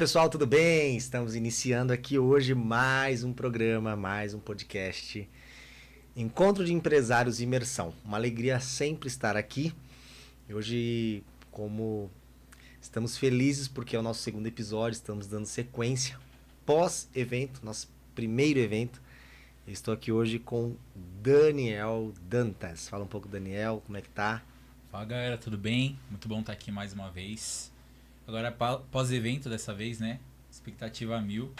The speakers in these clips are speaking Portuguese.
pessoal, tudo bem? Estamos iniciando aqui hoje mais um programa, mais um podcast. Encontro de Empresários e Imersão. Uma alegria sempre estar aqui. E hoje, como estamos felizes porque é o nosso segundo episódio, estamos dando sequência pós-evento, nosso primeiro evento. Eu estou aqui hoje com Daniel Dantas. Fala um pouco, Daniel, como é que tá? Fala, galera, tudo bem? Muito bom estar aqui mais uma vez. Agora pós-evento dessa vez, né? Expectativa a 1000.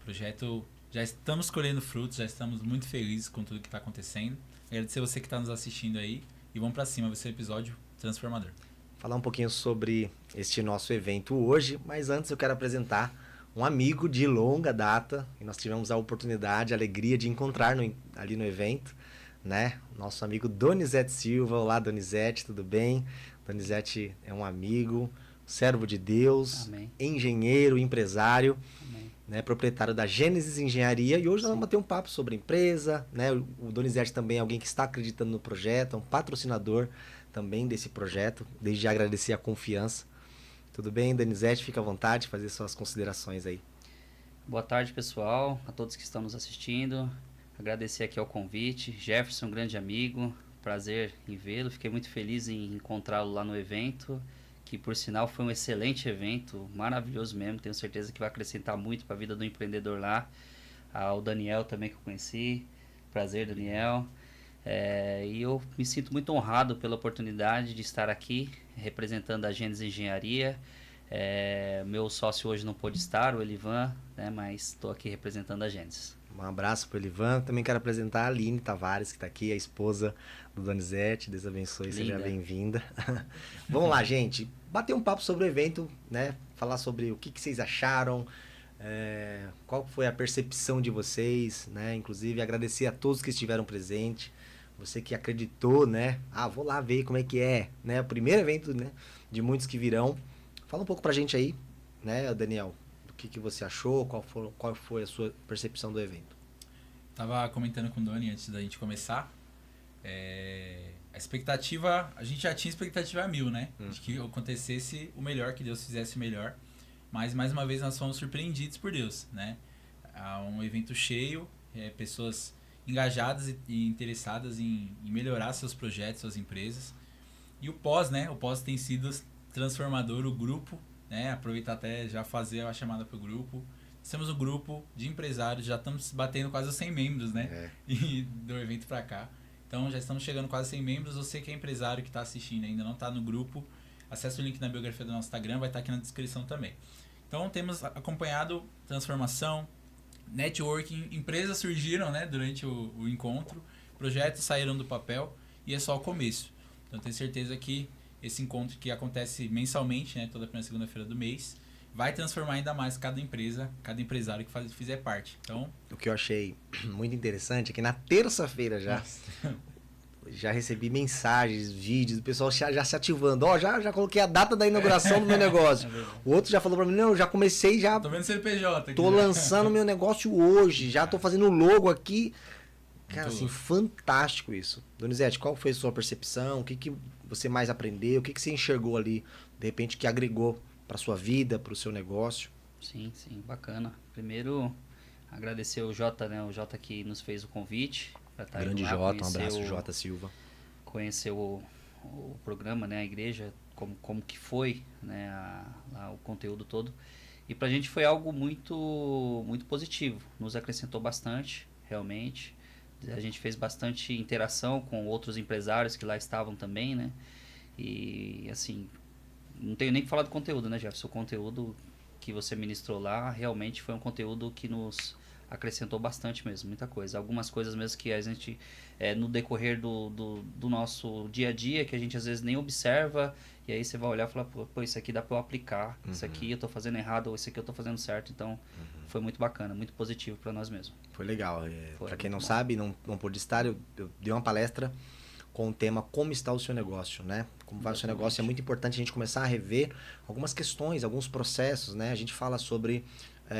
Projeto, já estamos colhendo frutos, já estamos muito felizes com tudo que está acontecendo. Agradecer você que está nos assistindo aí e vamos para cima, vai ser um episódio transformador. Falar um pouquinho sobre este nosso evento hoje, mas antes eu quero apresentar um amigo de longa data e nós tivemos a oportunidade, a alegria de encontrar ali no evento, né? Nosso amigo Donizete Silva. Olá, Donizete, tudo bem? Donizete é um amigo, servo de Deus, Amém. Engenheiro, empresário, Amém. né, proprietário da Gênesis Engenharia, e hoje nós vamos bater um papo sobre empresa, né? O Donizete também é alguém que está acreditando no projeto, é um patrocinador também desse projeto, desde já agradecer a confiança. Tudo bem, Donizete? Fica à vontade de fazer suas considerações aí. Boa tarde, pessoal, a todos que estão nos assistindo. Agradecer aqui ao convite. Jefferson, um grande amigo, prazer em vê-lo. Fiquei muito feliz em encontrá-lo lá no evento, que por sinal foi um excelente evento, maravilhoso mesmo. Tenho certeza que vai acrescentar muito para a vida do empreendedor lá. Ao Daniel também, que eu conheci. Prazer, Daniel. E eu me sinto muito honrado pela oportunidade de estar aqui representando a Gênesis Engenharia. Meu sócio hoje não pôde estar, o Elivan, né, mas estou aqui representando a Gênesis. Um abraço para o Elivan. Também quero apresentar a Aline Tavares, que está aqui, a esposa do Donizete. Deus abençoe, Linda. seja bem-vinda. Vamos lá, gente. Bater um papo sobre o evento, né? Falar sobre o que vocês acharam, qual foi a percepção de vocês, né? Inclusive, agradecer a todos que estiveram presentes. Você que acreditou, né? Vou lá ver como é que é, né? O primeiro evento, né, de muitos que virão. Fala um pouco pra gente aí, né, Daniel? O que você achou? Qual foi a sua percepção do evento? Tava comentando com o Doni antes da gente começar. A expectativa, a gente já tinha expectativa a 1000, né? De que acontecesse o melhor, que Deus fizesse o melhor. Mas mais uma vez nós fomos surpreendidos por Deus, né? Um evento cheio, pessoas engajadas e interessadas em melhorar seus projetos, suas empresas. E o pós, né? O pós tem sido transformador, o grupo, né? Aproveitar até já fazer a chamada para o grupo. Temos um grupo de empresários, já estamos batendo quase os 100 membros, né? E do evento para cá. Então já estamos chegando quase 100 membros. Você que é empresário que está assistindo ainda não está no grupo, acesse o link na biografia do nosso Instagram, vai estar aqui na descrição também. Então temos acompanhado transformação, networking, empresas surgiram, né, durante o encontro, projetos saíram do papel e é só o começo. Então tenho certeza que esse encontro que acontece mensalmente, né, toda primeira segunda-feira do mês, vai transformar ainda mais cada empresa, cada empresário que fizer parte. Então, o que eu achei muito interessante é que na terça-feira já recebi mensagens, vídeos, o pessoal já se ativando. Já coloquei a data da inauguração do meu negócio. O outro já falou pra mim, não, já comecei, já... Tô vendo CNPJ aqui. Tô lançando meu negócio hoje, já tô fazendo o logo aqui. Cara, Muito assim, louco. fantástico isso. Donizete, qual foi a sua percepção? O que você mais aprendeu? O que você enxergou ali, de repente, que agregou pra sua vida, pro seu negócio? Sim, bacana. Primeiro, agradecer o Jota, né? O Jota que nos fez o convite. Grande Jota, um abraço, Jota Silva. Conhecer o programa, né? A igreja, como que foi, né? O conteúdo todo. E pra gente foi algo muito, muito positivo. Nos acrescentou bastante, realmente. A gente fez bastante interação com outros empresários que lá estavam também, né? E, assim, não tenho nem que falar do conteúdo, né, Jefferson? O conteúdo que você ministrou lá realmente foi um conteúdo que nos acrescentou bastante mesmo, muita coisa. Algumas coisas mesmo que a gente, no decorrer do nosso dia a dia, que a gente às vezes nem observa, e aí você vai olhar e falar, pô, isso aqui dá pra eu aplicar, isso aqui eu tô fazendo errado, ou isso aqui eu tô fazendo certo. Então, foi muito bacana, muito positivo pra nós mesmos. Foi legal. Para quem não bom. sabe, não pôde estar, eu dei uma palestra com o tema Como está o seu negócio, né? Como vai o seu negócio, é muito importante a gente começar a rever algumas questões, alguns processos, né? A gente fala sobre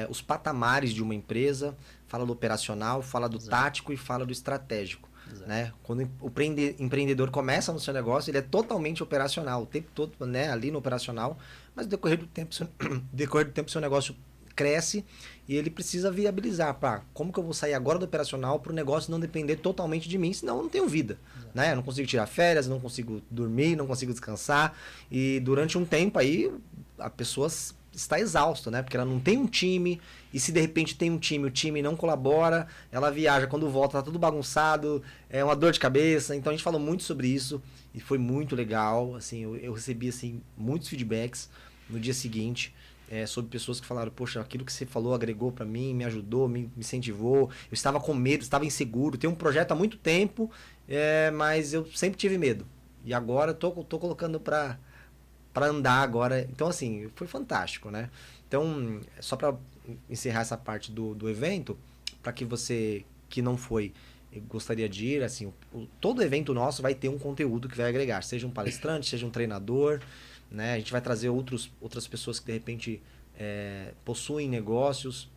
os patamares de uma empresa, fala do operacional, fala do tático e fala do estratégico. Exato. né? Quando o empreendedor começa no seu negócio, ele é totalmente operacional, o tempo todo, né, ali no operacional, mas no decorrer do tempo, seu negócio cresce e ele precisa viabilizar, como que eu vou sair agora do operacional para o negócio não depender totalmente de mim, senão eu não tenho vida, né? Eu não consigo tirar férias, não consigo dormir, não consigo descansar, e durante um tempo aí a pessoa está exausta, né? Porque ela não tem um time, e se de repente tem um time, o time não colabora, ela viaja, quando volta tá tudo bagunçado, é uma dor de cabeça. Então a gente falou muito sobre isso e foi muito legal, assim, eu recebi assim muitos feedbacks no dia seguinte, sobre pessoas que falaram, poxa, aquilo que você falou agregou para mim, me ajudou, me incentivou, eu estava com medo, estava inseguro, tenho um projeto há muito tempo, mas eu sempre tive medo, e agora eu tô colocando para andar agora. Então, assim, foi fantástico, né? Então, só para encerrar essa parte do evento, para que você que não foi gostaria de ir, assim, todo evento nosso vai ter um conteúdo que vai agregar, seja um palestrante, seja um treinador, né? A gente vai trazer outras pessoas que de repente possuem negócios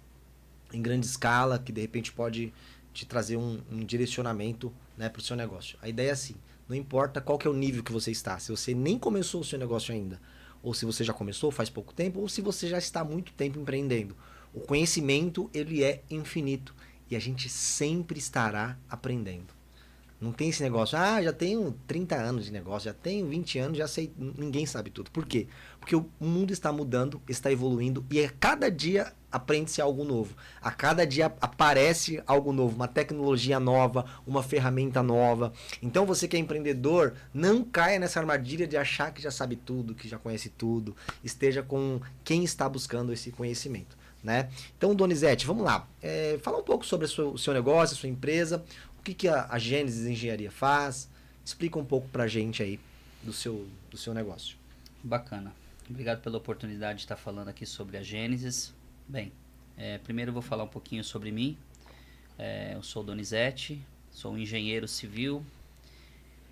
em grande escala, que de repente pode te trazer um direcionamento, né, para o seu negócio. A ideia é assim, não importa qual que é o nível que você está, se você nem começou o seu negócio ainda, ou se você já começou faz pouco tempo, ou se você já está há muito tempo empreendendo. O conhecimento, ele é infinito e a gente sempre estará aprendendo. Não tem esse negócio, já tenho 30 anos de negócio, já tenho 20 anos, já sei, ninguém sabe tudo. Por quê? Porque o mundo está mudando, está evoluindo e a cada dia aprende-se algo novo. A cada dia aparece algo novo, uma tecnologia nova, uma ferramenta nova. Então você que é empreendedor, não caia nessa armadilha de achar que já sabe tudo, que já conhece tudo. Esteja com quem está buscando esse conhecimento, né? Então, Donizete, vamos lá. Fala um pouco sobre o seu negócio, a sua empresa. O que a Gênesis Engenharia faz? Explica um pouco pra gente aí do seu negócio. Bacana. Obrigado pela oportunidade de estar falando aqui sobre a Gênesis. Bem, primeiro eu vou falar um pouquinho sobre mim. Eu sou Donizete, sou um engenheiro civil,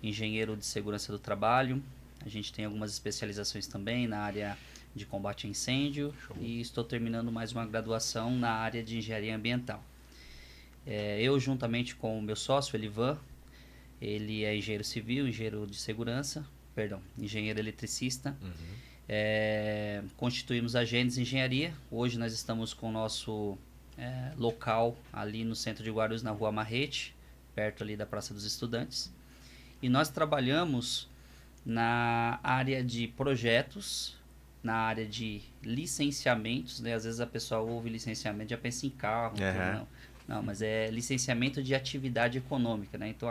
engenheiro de segurança do trabalho. A gente tem algumas especializações também na área de combate a incêndio. Show. E estou terminando mais uma graduação na área de engenharia ambiental. Eu, juntamente com o meu sócio, Elivan, ele é engenheiro civil, engenheiro de segurança, engenheiro eletricista. Constituímos a Gênesis Engenharia. Hoje nós estamos com o nosso local ali no centro de Guarulhos, na Rua Marrete, perto ali da Praça dos Estudantes. E nós trabalhamos na área de projetos, na área de licenciamentos, né? Às vezes a pessoa ouve licenciamento, já pensa em carro, não, mas é licenciamento de atividade econômica, né? Então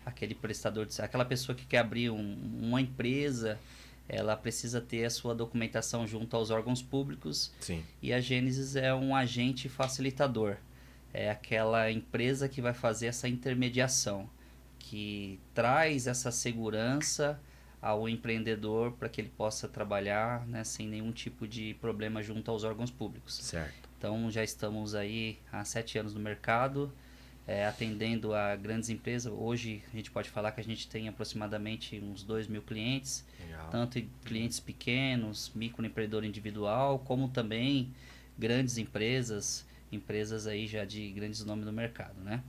aquele prestador, aquela pessoa que quer abrir uma empresa, ela precisa ter a sua documentação junto aos órgãos públicos. Sim. E a Gênesis é um agente facilitador. É aquela empresa que vai fazer essa intermediação, que traz essa segurança ao empreendedor para que ele possa trabalhar, né, sem nenhum tipo de problema junto aos órgãos públicos. Certo. Então já estamos aí há 7 anos no mercado, atendendo a grandes empresas. Hoje a gente pode falar que a gente tem aproximadamente uns 2.000 clientes. Legal. Tanto clientes pequenos, microempreendedor individual, como também grandes empresas aí já de grandes nomes no mercado, né?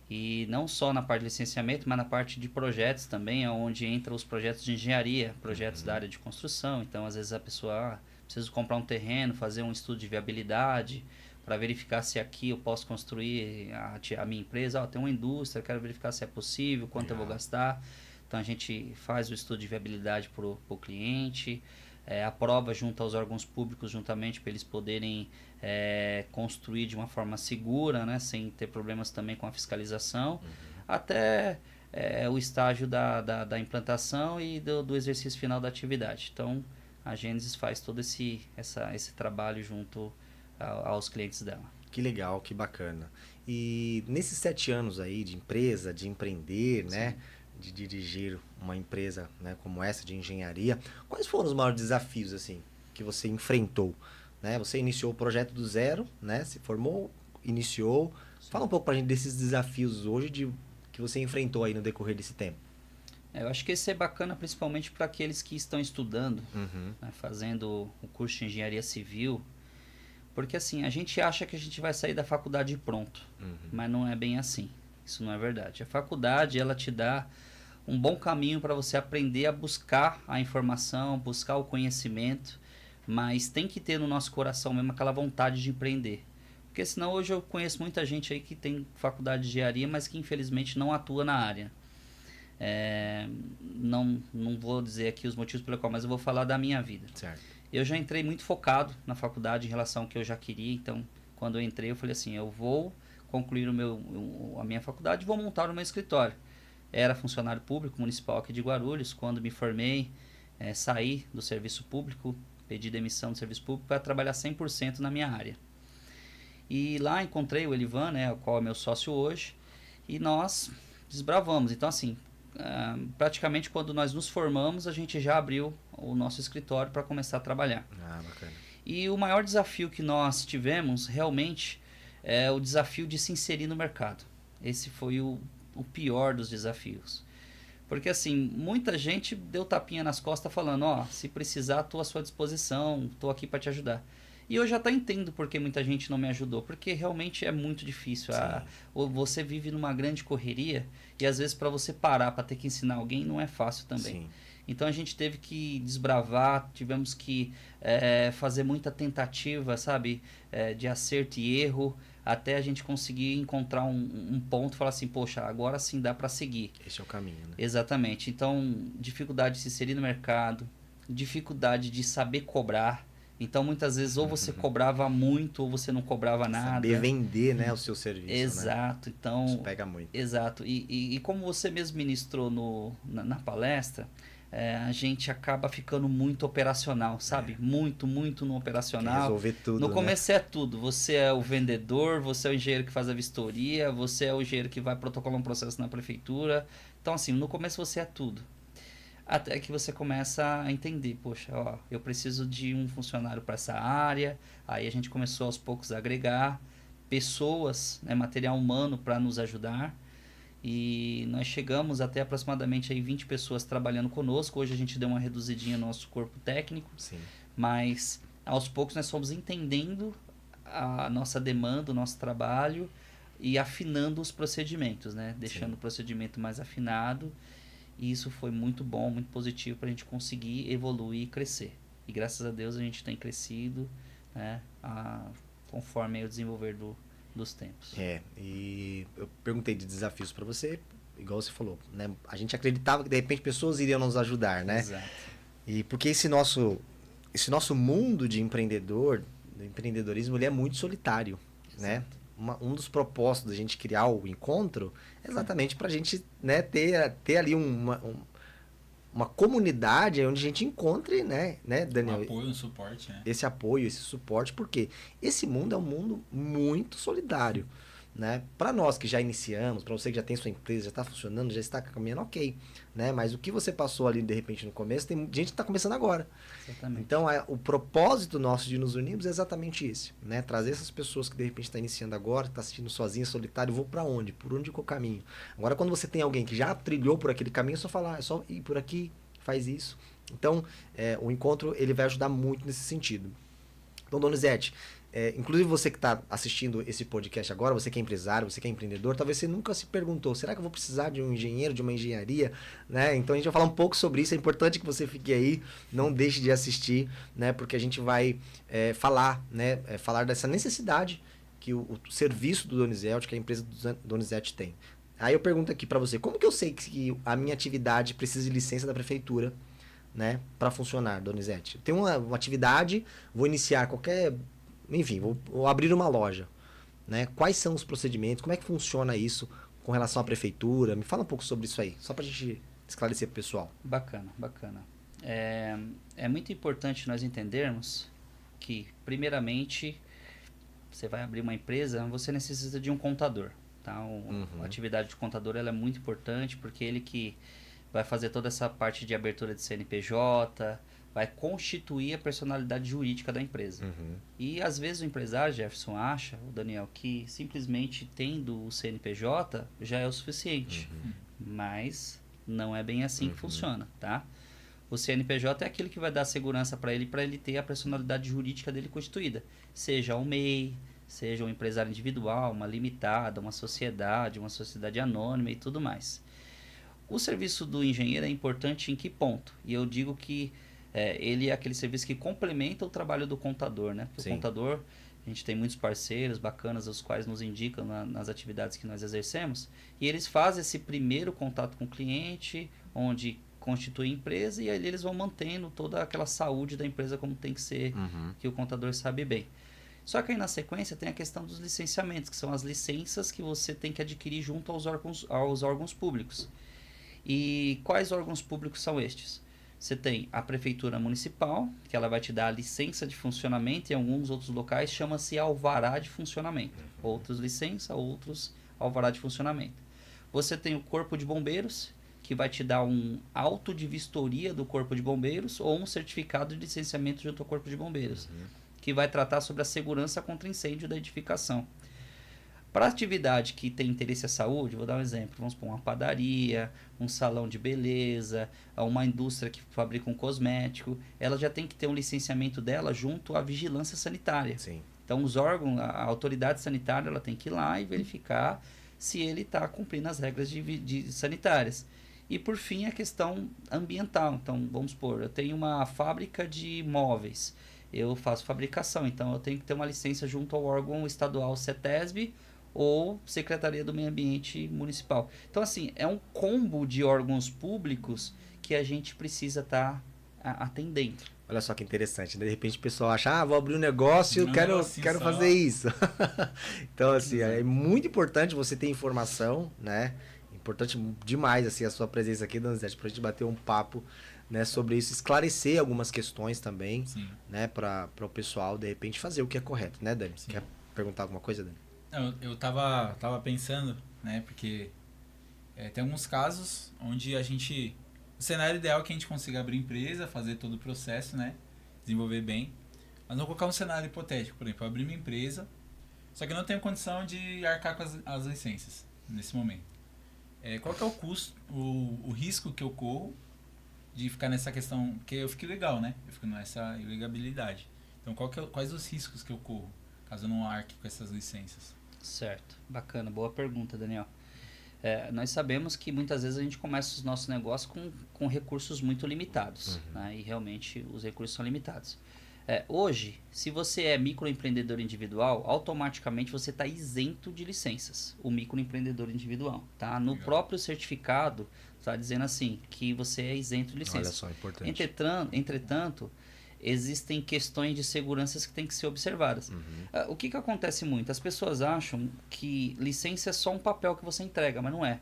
E não só na parte de licenciamento, mas na parte de projetos também, onde entram os projetos de engenharia, projetos da área de construção. Então, às vezes a pessoa precisa comprar um terreno, fazer um estudo de viabilidade para verificar se aqui eu posso construir a minha empresa. Tem uma indústria, quero verificar se é possível, quanto eu vou gastar. Então, a gente faz o estudo de viabilidade para o cliente, aprova junto aos órgãos públicos, juntamente para eles poderem construir de uma forma segura, né, sem ter problemas também com a fiscalização, até o estágio da implantação e do exercício final da atividade. Então, a Gênesis faz todo esse trabalho junto aos clientes dela. Que legal, que bacana. E nesses 7 anos aí de empresa, de empreender, sim, né, de dirigir uma empresa, né, como essa de engenharia, quais foram os maiores desafios assim que você enfrentou? Né? Você iniciou o projeto do zero, né? Se formou, iniciou. Sim. Fala um pouco pra gente desses desafios hoje que você enfrentou aí no decorrer desse tempo. Eu acho que esse é bacana principalmente para aqueles que estão estudando, né, fazendo o curso de engenharia civil, porque assim, a gente acha que a gente vai sair da faculdade pronto, mas não é bem assim. Isso não é verdade. A faculdade, ela te dá um bom caminho para você aprender a buscar a informação, buscar o conhecimento, mas tem que ter no nosso coração mesmo aquela vontade de empreender. Porque senão hoje eu conheço muita gente aí que tem faculdade de engenharia, mas que infelizmente não atua na área. Não vou dizer aqui os motivos pelo qual, mas eu vou falar da minha vida. Certo. Eu já entrei muito focado na faculdade em relação ao que eu já queria, então quando eu entrei eu falei assim, eu vou concluir a minha faculdade e vou montar o meu escritório. Era funcionário público municipal aqui de Guarulhos. Quando me formei, saí do serviço público, pedi demissão do serviço público para trabalhar 100% na minha área. E lá encontrei o Elivan, né, o qual é meu sócio hoje, e nós desbravamos. Então assim, praticamente quando nós nos formamos, a gente já abriu o nosso escritório para começar a trabalhar. Bacana. E o maior desafio que nós tivemos realmente é o desafio de se inserir no mercado. Esse foi o pior dos desafios. Porque assim, muita gente deu tapinha nas costas falando, se precisar, estou à sua disposição, estou aqui para te ajudar. E eu já até entendo porque muita gente não me ajudou, porque realmente é muito difícil. Você vive numa grande correria e às vezes para você parar para ter que ensinar alguém não é fácil também. Sim. Então a gente teve que desbravar, tivemos que fazer muita tentativa, sabe, de acerto e erro, até a gente conseguir encontrar um ponto e falar assim, poxa, agora sim dá para seguir. Esse é o caminho, né? Exatamente. Então, dificuldade de se inserir no mercado, dificuldade de saber cobrar. Então, muitas vezes, ou você cobrava muito, ou você não cobrava nada. Saber vender, né, o seu serviço. Exato. Né? Então, isso pega muito. Exato. E como você mesmo ministrou na palestra, a gente acaba ficando muito operacional, sabe? Muito no operacional. Quer resolver tudo, no começo é tudo. Você é o vendedor, você é o engenheiro que faz a vistoria, você é o engenheiro que vai protocolar um processo na prefeitura. Então, assim, no começo você é tudo. Até que você começa a entender, poxa, eu preciso de um funcionário para essa área. Aí a gente começou aos poucos a agregar pessoas, material humano para nos ajudar. E nós chegamos até aproximadamente aí 20 pessoas trabalhando conosco. Hoje a gente deu uma reduzidinha no nosso corpo técnico. Sim. Mas aos poucos nós fomos entendendo a nossa demanda, o nosso trabalho e afinando os procedimentos, né? Deixando o procedimento mais afinado. E isso foi muito bom, muito positivo para a gente conseguir evoluir e crescer. E graças a Deus a gente tem crescido, né? Conforme o desenvolver dos tempos. E eu perguntei de desafios para você, igual você falou, né? A gente acreditava que de repente pessoas iriam nos ajudar, né? Exato. E porque esse nosso mundo de do empreendedorismo, ele é muito solitário, exato, né? Um dos propósitos da gente criar o encontro é exatamente para a gente, né, ter ali uma comunidade onde a gente encontre, né, Daniel? Um apoio, um suporte, né? Esse apoio, esse suporte, porque esse mundo é um mundo muito solidário, né? Para nós que já iniciamos, para você que já tem sua empresa, já está funcionando, já está caminhando, ok, né? Mas o que você passou ali de repente no começo, tem gente que está começando agora. Exatamente. Então, o propósito nosso de nos unirmos é exatamente esse, né? Trazer essas pessoas que de repente estão iniciando agora, está assistindo sozinho, solitário, vou para onde? Por onde que eu caminho? Agora, quando você tem alguém que já trilhou por aquele caminho, é só falar, é só ir por aqui, faz isso. Então, o encontro ele vai ajudar muito nesse sentido. Então, Donizete, inclusive você que está assistindo esse podcast agora, você que é empresário, você que é empreendedor, talvez você nunca se perguntou, será que eu vou precisar de um engenheiro, de uma engenharia? Né? Então a gente vai falar um pouco sobre isso, é importante que você fique aí, não deixe de assistir, né? Porque a gente vai falar dessa necessidade que o serviço do Donizete, que a empresa do Donizete tem. Aí eu pergunto aqui para você, como que eu sei que a minha atividade precisa de licença da prefeitura, né, para funcionar, Donizete? Eu tenho uma atividade, vou iniciar qualquer... Enfim, vou abrir uma loja, né? Quais são os procedimentos? Como é que funciona isso com relação à prefeitura? Me fala um pouco sobre isso aí, só para a gente esclarecer para o pessoal. Bacana. É muito importante nós entendermos que, primeiramente, você vai abrir uma empresa, você necessita de um contador. Tá? A atividade de contador ela é muito importante, porque ele que vai fazer toda essa parte de abertura de CNPJ, vai constituir a personalidade jurídica da empresa. E às vezes o empresário, Jefferson, acha, o Daniel, que simplesmente tendo o CNPJ já é o suficiente. Mas não é bem assim que funciona, tá? O CNPJ é aquele que vai dar segurança para ele ter a personalidade jurídica dele constituída. Seja o MEI, seja um empresário individual, uma limitada, uma sociedade anônima e tudo mais. O serviço do engenheiro é importante em que ponto? E eu digo que ele é aquele serviço que complementa o trabalho do contador, né? Porque o contador, a gente tem muitos parceiros bacanas, os quais nos indicam nas atividades que nós exercemos, e eles fazem esse primeiro contato com o cliente, onde constitui a empresa, e aí eles vão mantendo toda aquela saúde da empresa como tem que ser, que o contador sabe bem. Só que aí na sequência tem a questão dos licenciamentos, que são as licenças que você tem que adquirir junto aos órgãos públicos. E quais órgãos públicos são estes? Você tem a Prefeitura Municipal, que ela vai te dar a licença de funcionamento, e em alguns outros locais chama-se alvará de funcionamento. Outros licença, outros alvará de funcionamento. Você tem o Corpo de Bombeiros, que vai te dar um auto de vistoria do Corpo de Bombeiros ou um certificado de licenciamento junto ao Corpo de Bombeiros, que vai tratar sobre a segurança contra incêndio da edificação. Para atividade que tem interesse à saúde, vou dar um exemplo, vamos supor uma padaria, um salão de beleza, uma indústria que fabrica um cosmético, ela já tem que ter um licenciamento dela junto à vigilância sanitária. Sim. Então os órgãos, a autoridade sanitária, ela tem que ir lá e verificar se ele está cumprindo as regras sanitárias. E por fim a questão ambiental. Então vamos supor, eu tenho uma fábrica de móveis, eu faço fabricação, então eu tenho que ter uma licença junto ao órgão estadual CETESB ou Secretaria do Meio Ambiente Municipal. Então, assim, é um combo de órgãos públicos que a gente precisa estar atendendo. Olha só que interessante. De repente o pessoal acha, vou abrir um negócio, quero fazer isso. Então, assim, é muito importante você ter informação, né? Importante demais, assim, a sua presença aqui, Donizete, pra gente bater um papo, né, sobre isso, esclarecer algumas questões também, né, para o pessoal, de repente, fazer o que é correto, né, Dani? Sim. Quer perguntar alguma coisa, Dani? Eu tava pensando, né, porque tem alguns casos onde o cenário ideal é que a gente consiga abrir empresa, fazer todo o processo, né, desenvolver bem, mas vou colocar um cenário hipotético, por exemplo, eu abrir uma empresa, só que eu não tenho condição de arcar com as licenças nesse momento. Qual que é o custo, o risco que eu corro de ficar nessa questão, porque eu fico ilegal, né, eu fico nessa ilegabilidade. Então quais os riscos que eu corro caso eu não arque com essas licenças? Certo, bacana, boa pergunta, Daniel. Nós sabemos que muitas vezes a gente começa os nossos negócios com recursos muito limitados, né? E realmente os recursos são limitados. Hoje, se você é microempreendedor individual, automaticamente você está isento de licenças, o microempreendedor individual. Tá? No próprio certificado está dizendo assim, que você é isento de licença. Olha só, importante. Entretanto, existem questões de segurança que têm que ser observadas. O que acontece muito? As pessoas acham que licença é só um papel que você entrega, mas não é.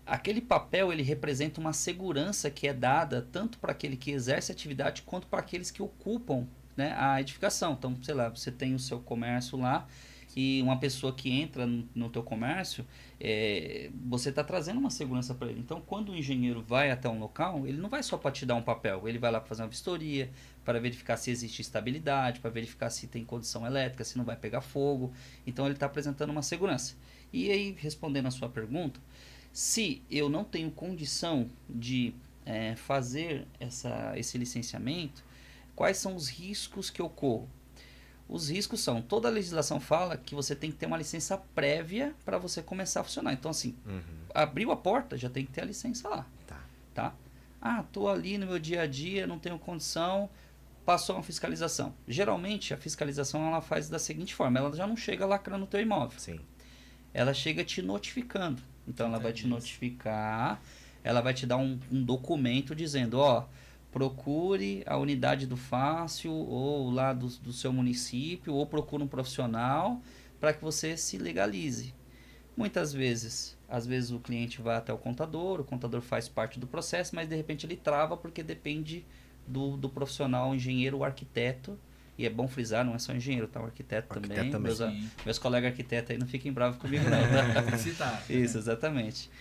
Aquele papel ele representa uma segurança que é dada tanto para aquele que exerce a atividade quanto para aqueles que ocupam, né, a edificação. Então, sei lá, você tem o seu comércio lá e uma pessoa que entra no teu comércio, você está trazendo uma segurança para ele. Então, quando o engenheiro vai até um local, ele não vai só para te dar um papel, ele vai lá para fazer uma vistoria, para verificar se existe estabilidade, para verificar se tem condição elétrica, se não vai pegar fogo. Então, ele está apresentando uma segurança. E aí, respondendo a sua pergunta, se eu não tenho condição de fazer esse licenciamento, quais são os riscos que eu corro? Os riscos são, toda a legislação fala que você tem que ter uma licença prévia para você começar a funcionar. Então, assim, abriu a porta, já tem que ter a licença lá. Tá? Tô ali no meu dia a dia, não tenho condição, passou uma fiscalização. Geralmente, a fiscalização ela faz da seguinte forma, ela já não chega lacrando o teu imóvel. Sim. Ela chega te notificando. Então, ela vai te notificar, ela vai te dar um documento dizendo, procure a unidade do Fácil ou lá do seu município, ou procure um profissional para que você se legalize. Muitas vezes, o cliente vai até o contador faz parte do processo, mas de repente ele trava porque depende do profissional, engenheiro ou arquiteto. E é bom frisar, não é só engenheiro, tá? O arquiteto também. Meus colegas arquitetos aí não fiquem bravos comigo, não. Tem que citar. Isso, exatamente.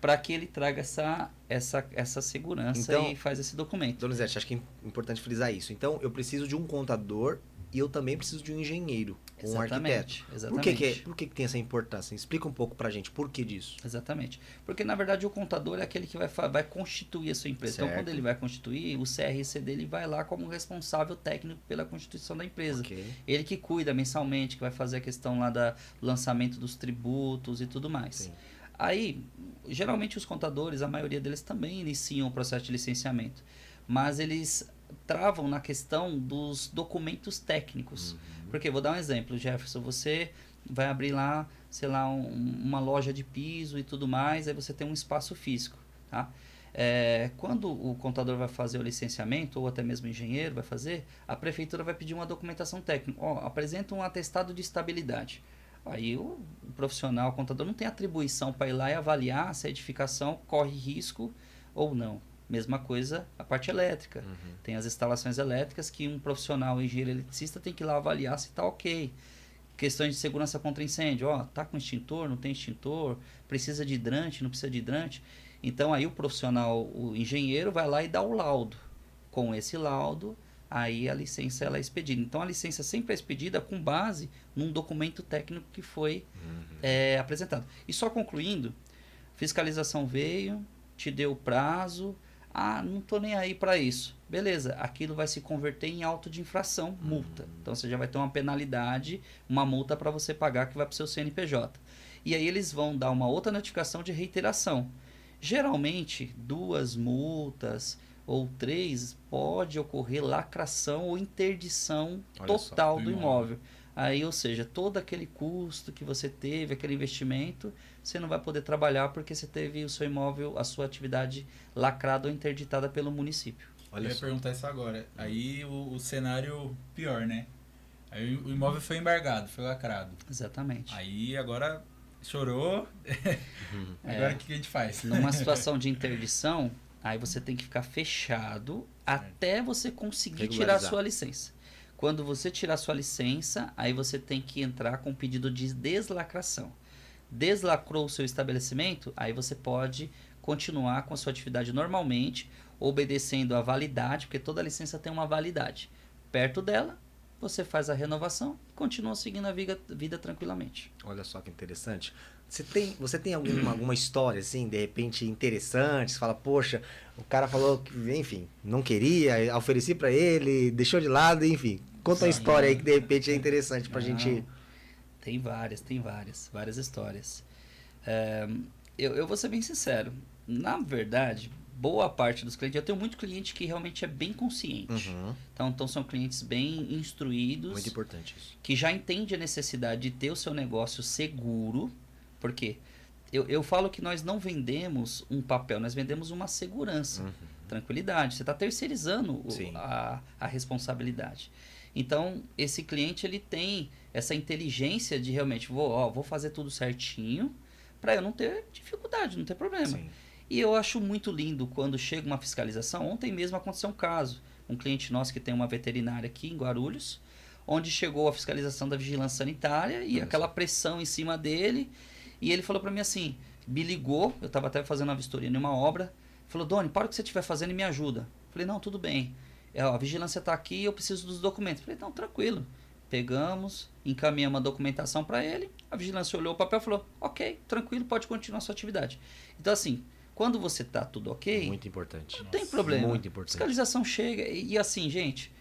Para que ele traga essa segurança e faz esse documento. Donizete, acho que é importante frisar isso. Então, eu preciso de um contador e eu também preciso de um engenheiro, um arquiteto. Exatamente. Por que tem essa importância? Explica um pouco pra gente, por que disso? Exatamente. Porque, na verdade, o contador é aquele que vai constituir a sua empresa. Certo. Então, quando ele vai constituir, o CRC dele vai lá como responsável técnico pela constituição da empresa. Ok. Ele que cuida mensalmente, que vai fazer a questão lá do lançamento dos tributos e tudo mais. Sim. Aí, geralmente os contadores, a maioria deles também iniciam o processo de licenciamento. Mas eles travam na questão dos documentos técnicos. Porque, vou dar um exemplo, Jefferson, você vai abrir lá, sei lá, uma loja de piso e tudo mais, aí você tem um espaço físico, tá? Quando o contador vai fazer o licenciamento, ou até mesmo o engenheiro vai fazer, a prefeitura vai pedir uma documentação técnica. Apresenta um atestado de estabilidade. Aí o profissional, o contador, não tem atribuição para ir lá e avaliar se a edificação corre risco ou não. Mesma coisa a parte elétrica. Tem as instalações elétricas que um profissional, um engenheiro eletricista, tem que ir lá avaliar se está ok. Questões de segurança contra incêndio. Tá com extintor, não tem extintor, precisa de hidrante, não precisa de hidrante. Então aí o profissional, o engenheiro, vai lá e dá o laudo. Com esse laudo, aí a licença ela é expedida. Então a licença sempre é expedida com base num documento técnico que foi apresentado. E só concluindo, fiscalização veio, te deu o prazo, não tô nem aí para isso. Beleza, aquilo vai se converter em auto de infração, multa. Então você já vai ter uma penalidade, uma multa para você pagar que vai para o seu CNPJ. E aí eles vão dar uma outra notificação de reiteração. Geralmente, 2 multas ou 3 pode ocorrer lacração ou interdição total do imóvel. Aí, ou seja, todo aquele custo que você teve, aquele investimento, você não vai poder trabalhar porque você teve o seu imóvel, a sua atividade lacrada ou interditada pelo município. Eu ia perguntar isso agora. Aí o cenário pior, né? Aí o imóvel foi embargado, foi lacrado. Exatamente. Aí agora chorou. Agora o que a gente faz? Numa situação de interdição, aí você tem que ficar fechado até você conseguir tirar a sua licença. Quando você tirar sua licença, aí você tem que entrar com pedido de deslacração. Deslacrou o seu estabelecimento, aí você pode continuar com a sua atividade normalmente, obedecendo a validade, porque toda licença tem uma validade. Perto dela, você faz a renovação e continua seguindo a vida tranquilamente. Olha só que interessante. Você tem alguma história, assim, de repente, interessante? Você fala, poxa, o cara falou que, enfim, não queria, ofereci para ele, deixou de lado, enfim. Conta uma história aí que, de repente, é interessante pra gente... Tem várias histórias. Eu vou ser bem sincero. Na verdade, boa parte dos clientes... Eu tenho muito cliente que realmente é bem consciente. Então são clientes bem instruídos. Muito importante isso. Que já entende a necessidade de ter o seu negócio seguro. Porque eu falo que nós não vendemos um papel, nós vendemos uma segurança. Tranquilidade. Você está terceirizando a responsabilidade. Então, esse cliente ele tem essa inteligência de realmente, vou fazer tudo certinho para eu não ter dificuldade, não ter problema. Sim. E eu acho muito lindo quando chega uma fiscalização. Ontem mesmo aconteceu um caso. Um cliente nosso que tem uma veterinária aqui em Guarulhos, onde chegou a fiscalização da vigilância sanitária e aquela pressão em cima dele. E ele falou para mim assim, me ligou, eu estava até fazendo uma vistoria em uma obra, falou, Doni, para o que você estiver fazendo e me ajuda. Falei, não, tudo bem. A vigilância está aqui, eu preciso dos documentos. Falei, não, tranquilo. Pegamos, encaminhamos a documentação para ele, a vigilância olhou o papel e falou, ok, tranquilo, pode continuar a sua atividade. Então, assim, quando você está tudo ok... Muito importante. Não tem problema. Muito importante. Fiscalização chega e assim, gente,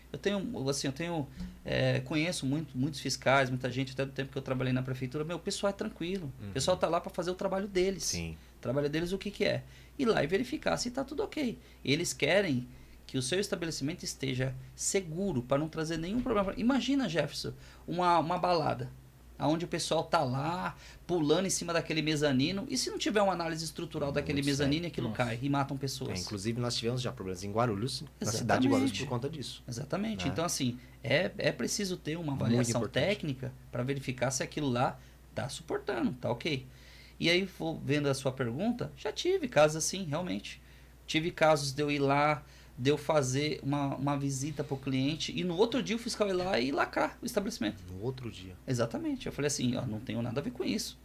conheço muitos fiscais, muita gente, até do tempo que eu trabalhei na prefeitura, o pessoal é tranquilo. O pessoal está lá para fazer o trabalho deles. Sim. O trabalho deles o que é? Ir lá e verificar se está tudo ok. Eles querem que o seu estabelecimento esteja seguro para não trazer nenhum problema. Imagina, Jefferson, uma balada, onde o pessoal tá lá pulando em cima daquele mezanino, e se não tiver uma análise estrutural daquele mezanino, aquilo cai e matam pessoas. Inclusive, nós tivemos já problemas em Guarulhos, na cidade de Guarulhos, por conta disso. Exatamente. Então, assim, é preciso ter uma avaliação técnica para verificar se aquilo lá tá suportando, tá ok. E aí, vendo a sua pergunta, já tive casos assim, realmente. Tive casos de eu ir lá, de eu fazer uma visita para o cliente e no outro dia o fiscal ir lá e lacrar o estabelecimento. No outro dia. Exatamente. Eu falei assim, não tenho nada a ver com isso.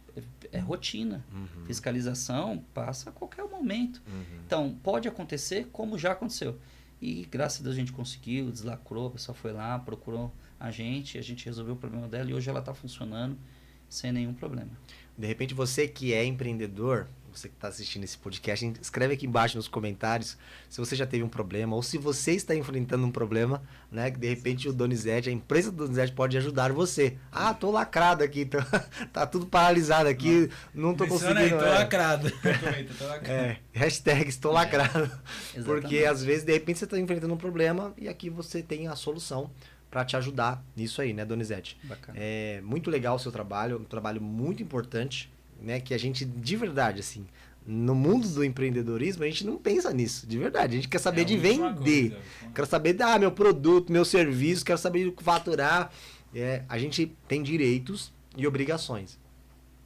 É rotina. Fiscalização passa a qualquer momento. Então, pode acontecer como já aconteceu. E graças a Deus a gente conseguiu, deslacrou, o pessoal foi lá, procurou a gente resolveu o problema dela e hoje ela está funcionando sem nenhum problema. De repente, você que é empreendedor, você que está assistindo esse podcast, escreve aqui embaixo nos comentários se você já teve um problema ou se você está enfrentando um problema, né? Que de repente o Donizete, a empresa do Donizete pode ajudar você. Ah, tô lacrado aqui, tá tudo paralisado aqui, não tô conseguindo. Aí, tô lacrado. Tô lacrado. Hashtag estou lacrado. Porque às vezes, de repente, você está enfrentando um problema e aqui você tem a solução para te ajudar nisso aí, né, Donizete? Bacana. É muito legal o seu trabalho, um trabalho muito importante, né, que a gente, de verdade, assim, no mundo do empreendedorismo, a gente não pensa nisso, de verdade. A gente quer saber de vender, quero saber meu produto, meu serviço, quero saber de faturar. A gente tem direitos e obrigações,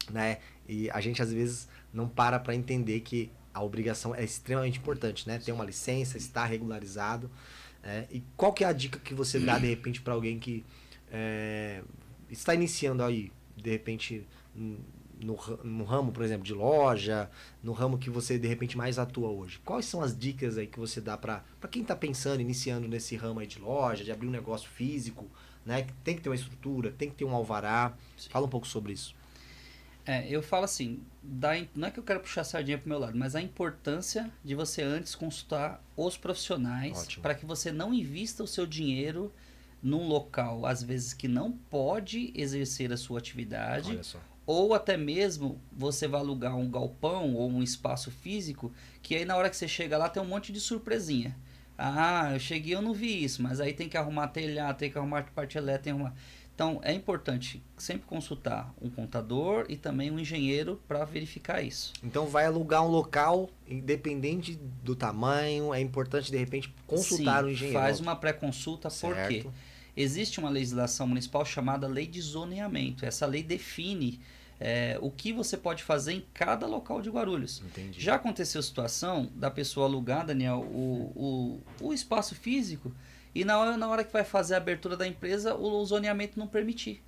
né? E a gente, às vezes, não para entender que a obrigação é extremamente importante, né? Ter uma licença, estar regularizado. E qual que é a dica que você dá, de repente, para alguém que está iniciando aí, de repente, no ramo, por exemplo, de loja, no ramo que você, de repente, mais atua hoje? Quais são as dicas aí que você dá para quem está pensando, iniciando nesse ramo aí de loja, de abrir um negócio físico, né? Tem que ter uma estrutura, tem que ter um alvará. Sim. Fala um pouco sobre isso. Eu falo assim, não é que eu quero puxar a sardinha pro meu lado, mas a importância de você antes consultar os profissionais para que você não invista o seu dinheiro num local, às vezes, que não pode exercer a sua atividade. Olha só. Ou até mesmo você vai alugar um galpão ou um espaço físico, que aí na hora que você chega lá tem um monte de surpresinha. Ah, eu cheguei, eu não vi isso, mas aí tem que arrumar telhado, tem que arrumar parte elétrica, tem que arrumar... Então, é importante sempre consultar um contador e também um engenheiro para verificar isso. Então, vai alugar um local, independente do tamanho, é importante, de repente, consultar o engenheiro. Faz uma pré-consulta, porque existe uma legislação municipal chamada Lei de Zoneamento. Essa lei define o que você pode fazer em cada local de Guarulhos. Entendi. Já aconteceu a situação da pessoa alugar, Daniel, o espaço físico, e na hora que vai fazer a abertura da empresa, o zoneamento não permitir.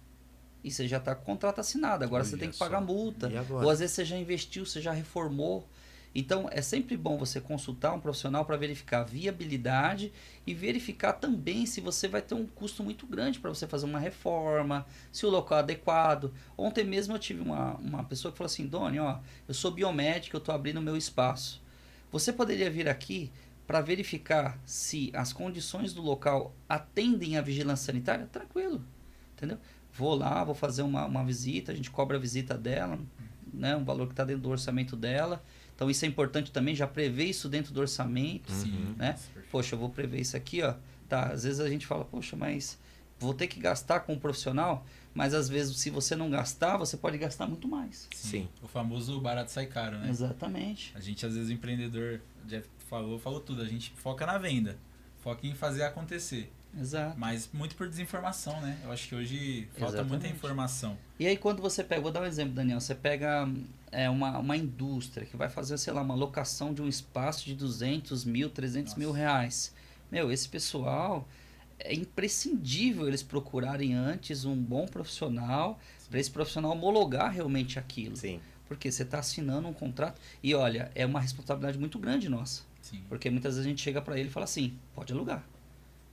E você já está com o contrato assinado, agora você tem que pagar multa. Ou às vezes você já investiu, você já reformou. Então é sempre bom você consultar um profissional para verificar a viabilidade e verificar também se você vai ter um custo muito grande para você fazer uma reforma, se o local é adequado. Ontem mesmo eu tive uma pessoa que falou assim: Doni, eu sou biomédico, eu estou abrindo meu espaço. Você poderia vir aqui para verificar se as condições do local atendem à vigilância sanitária? Tranquilo, entendeu? Vou lá, vou fazer uma visita, a gente cobra a visita dela, né, um valor que está dentro do orçamento dela. Então isso é importante também, já prever isso dentro do orçamento. Sim, né? Poxa, eu vou prever isso aqui, tá, às vezes a gente fala, poxa, mas vou ter que gastar com um profissional, mas às vezes se você não gastar, você pode gastar muito mais. Sim. O famoso barato sai caro, né? Exatamente. A gente, às vezes, o empreendedor, o Jeff falou tudo, a gente foca na venda, foca em fazer acontecer. Exato. Mas muito por desinformação, né? Eu acho que hoje falta muita informação. E aí quando você pega, vou dar um exemplo, Daniel, você pega uma indústria que vai fazer, sei lá, uma locação de um espaço de 200 mil, 300 mil reais. Esse pessoal, é imprescindível eles procurarem antes um bom profissional, para esse profissional homologar realmente aquilo. Sim. Porque você está assinando um contrato e olha, é uma responsabilidade muito grande nossa. Sim. Porque muitas vezes a gente chega para ele e fala assim, pode alugar.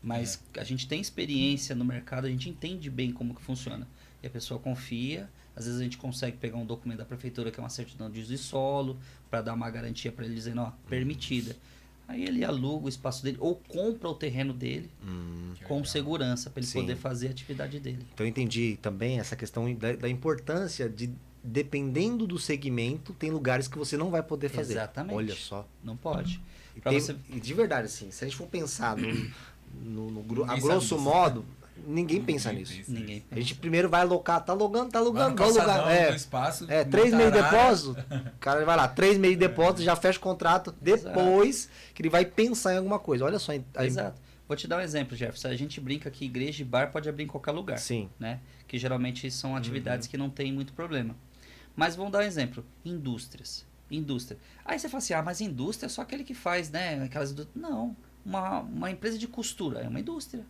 Mas a gente tem experiência no mercado, a gente entende bem como que funciona. E a pessoa confia, às vezes a gente consegue pegar um documento da prefeitura que é uma certidão de uso de solo, para dar uma garantia para ele dizendo, permitida. Aí ele aluga o espaço dele ou compra o terreno dele com segurança para ele poder fazer a atividade dele. Então eu entendi também essa questão da importância de, dependendo do segmento, tem lugares que você não vai poder fazer. Exatamente. Olha só. Não pode. E de verdade, assim, se a gente for pensar a grosso modo, ninguém pensa nisso. Ninguém pensa. A gente primeiro vai alocar, tá alugando, vai alugar. Espaço, 3 meses de depósito, o cara vai lá, 3 meses de depósito, já fecha o contrato, depois que ele vai pensar em alguma coisa. Olha só. Exato. Vou te dar um exemplo, Jefferson. A gente brinca que igreja e bar pode abrir em qualquer lugar. Sim. Né? Que geralmente são atividades que não tem muito problema. Mas vamos dar um exemplo. Indústria. Aí você fala assim, mas indústria é só aquele que faz, né? Aquelas indústrias. Não. Uma empresa de costura é uma indústria.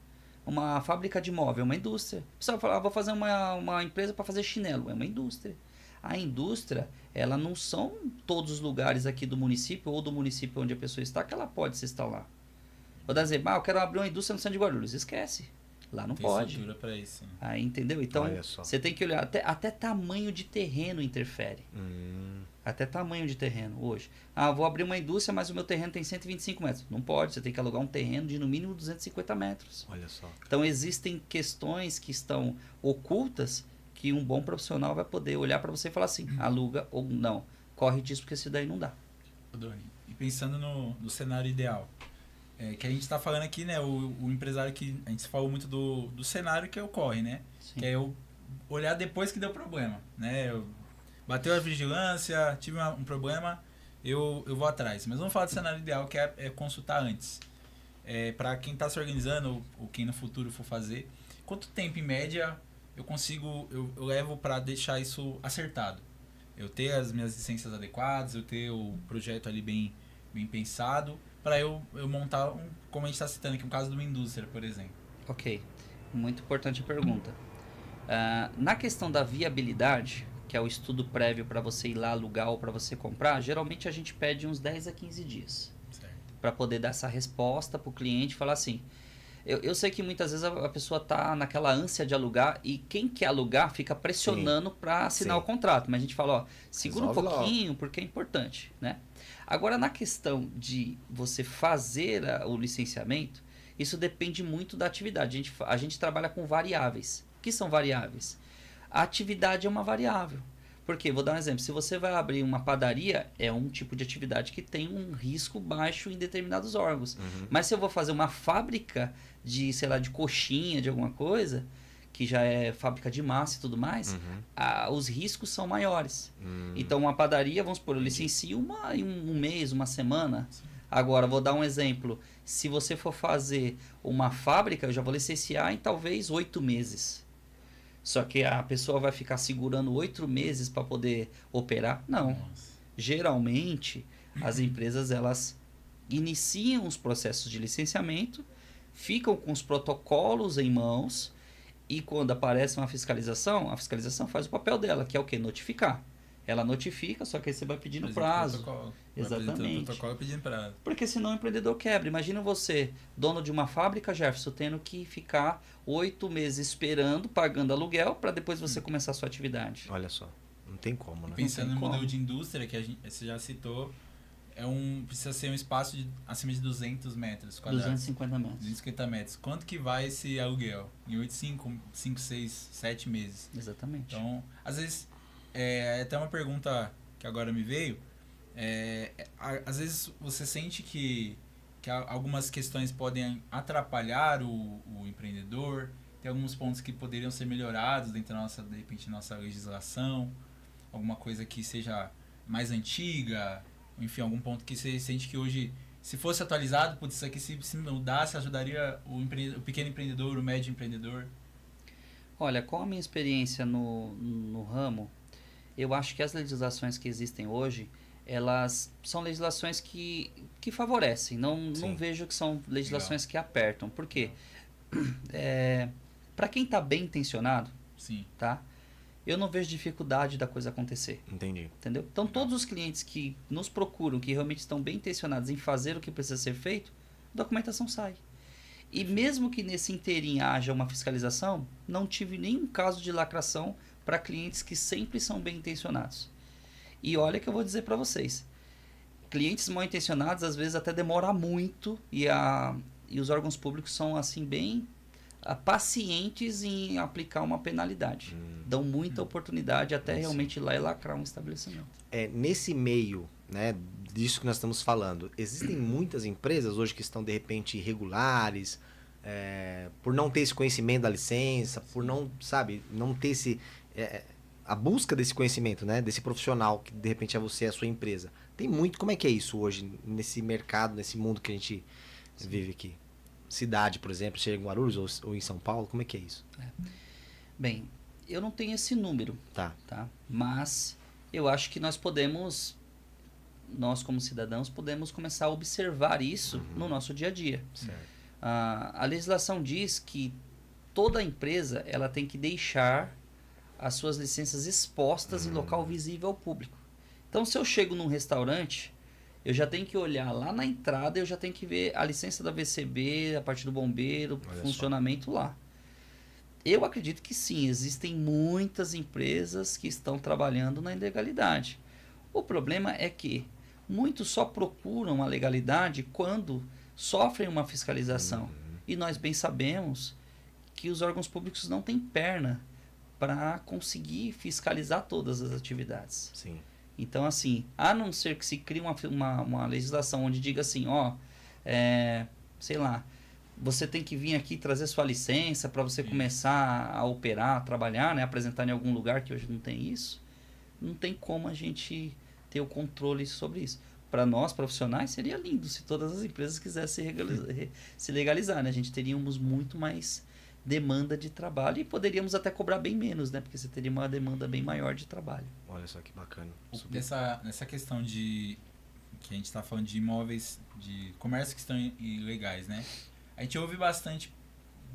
Uma fábrica de móvel é uma indústria. O pessoal fala, vou fazer uma empresa para fazer chinelo. É uma indústria. A indústria, ela não são todos os lugares aqui do município ou do município onde a pessoa está que ela pode se instalar. Vou dar exemplo, eu quero abrir uma indústria no centro de Guarulhos. Esquece. Lá não Tem pode. estrutura para isso. Né? Aí, entendeu? Então, Olha só. você tem que olhar. Até tamanho de terreno interfere. Até tamanho de terreno hoje. Ah, vou abrir uma indústria, mas o meu terreno tem 125 metros. Não pode, você tem que alugar um terreno de no mínimo 250 metros. Olha só. Então, existem questões que estão ocultas que um bom profissional vai poder olhar para você e falar assim, aluga ou não. Corre disso, porque isso daí não dá. Doni, e pensando no cenário ideal, que a gente está falando aqui, né, o empresário que a gente falou muito do cenário que ocorre, né? Sim. Que é eu olhar depois que deu problema, né? Bateu a vigilância, tive um problema, eu vou atrás. Mas vamos falar do cenário ideal, que é consultar antes. Para quem está se organizando ou quem no futuro for fazer, quanto tempo em média eu levo para deixar isso acertado? Eu ter as minhas licenças adequadas, eu ter o projeto ali bem pensado, para eu montar, como a gente está citando aqui, um caso de uma indústria, por exemplo. Ok, muito importante a pergunta. Na questão da viabilidade, que é o estudo prévio para você ir lá alugar ou para você comprar, geralmente a gente pede uns 10 a 15 dias para poder dar essa resposta para o cliente e falar assim. Eu sei que muitas vezes a pessoa está naquela ânsia de alugar e quem quer alugar fica pressionando para assinar o contrato. Mas a gente fala, segura um pouquinho porque é importante, né? Agora, na questão de você fazer o licenciamento, isso depende muito da atividade. A gente trabalha com variáveis. O que são variáveis? A atividade é uma variável. Por quê? Vou dar um exemplo. Se você vai abrir uma padaria, é um tipo de atividade que tem um risco baixo em determinados órgãos. Mas se eu vou fazer uma fábrica de, sei lá, de coxinha, de alguma coisa, que já é fábrica de massa e tudo mais, os riscos são maiores. Então, uma padaria, vamos supor, eu licencio em um mês, uma semana. Sim. Agora, vou dar um exemplo. Se você for fazer uma fábrica, eu já vou licenciar em talvez 8 meses. Só que a pessoa vai ficar segurando 8 meses para poder operar? Não. Nossa. Geralmente, as empresas elas iniciam os processos de licenciamento, ficam com os protocolos em mãos e quando aparece uma fiscalização, a fiscalização faz o papel dela, que é o quê? Notificar. Ela notifica, só que aí você vai pedindo prazo. Exatamente. Protocolo pedindo prazo. Porque senão o empreendedor quebra. Imagina você, dono de uma fábrica, Jefferson, tendo que ficar 8 meses esperando, pagando aluguel, para depois você começar a sua atividade. Olha só, não tem como, né? Pensando no modelo de indústria que você já citou, precisa ser um espaço acima de 200 metros quadrados. 250 metros. 250 metros. Quanto que vai esse aluguel? Em 8, 5, 6, 7 meses. Exatamente. Então, às vezes... até uma pergunta que agora me veio. Às vezes você sente que algumas questões podem atrapalhar o empreendedor, tem alguns pontos que poderiam ser melhorados dentro da de repente, nossa legislação, alguma coisa que seja mais antiga, enfim, algum ponto que você sente que hoje, se fosse atualizado, putz, isso aqui se mudasse, ajudaria o pequeno empreendedor, o médio empreendedor? Olha, com a minha experiência no ramo, eu acho que as legislações que existem hoje, elas são legislações que favorecem. Não vejo que são legislações que apertam. Por quê? Para quem está bem intencionado, tá? Eu não vejo dificuldade da coisa acontecer. Entendi. Entendeu? Então, todos os clientes que nos procuram, que realmente estão bem intencionados em fazer o que precisa ser feito, a documentação sai. E mesmo que nesse inteirinho haja uma fiscalização, não tive nenhum caso de lacração para clientes que sempre são bem intencionados. E olha que eu vou dizer para vocês, clientes mal intencionados às vezes até demora muito e os órgãos públicos são assim bem pacientes em aplicar uma penalidade. Dão muita oportunidade até realmente ir lá e lacrar um estabelecimento. Nesse meio, né, disso que nós estamos falando, existem muitas empresas hoje que estão de repente irregulares, por não ter esse conhecimento da licença, por não ter a busca desse conhecimento, né, desse profissional que de repente é você, a sua empresa. Tem muito, como é que é isso hoje nesse mercado, nesse mundo que a gente vive aqui? Cidade, por exemplo, seja em Guarulhos ou em São Paulo, como é que é isso? Bem, eu não tenho esse número, tá? Mas eu acho que nós como cidadãos, podemos começar a observar isso no nosso dia a dia. Certo. A legislação diz que toda empresa ela tem que deixar as suas licenças expostas em local visível ao público. Então, se eu chego num restaurante, eu já tenho que olhar lá na entrada, eu já tenho que ver a licença da VCB, a parte do bombeiro, funcionamento lá. Eu acredito que sim, existem muitas empresas que estão trabalhando na ilegalidade. O problema é que muitos só procuram a legalidade quando sofrem uma fiscalização. E nós bem sabemos que os órgãos públicos não têm perna para conseguir fiscalizar todas as atividades. Sim. Então, assim, a não ser que se crie uma legislação onde diga assim, ó, sei lá, você tem que vir aqui trazer sua licença para você começar a operar, a trabalhar, né, apresentar em algum lugar que hoje não tem isso, não tem como a gente ter o controle sobre isso. Para nós, profissionais, seria lindo se todas as empresas quisessem se legalizar, né? A gente teríamos muito mais demanda de trabalho e poderíamos até cobrar bem menos, né? Porque você teria uma demanda bem maior de trabalho. Olha só que bacana. Nessa questão de que a gente está falando de imóveis, de comércio que estão ilegais, né? A gente ouve bastante,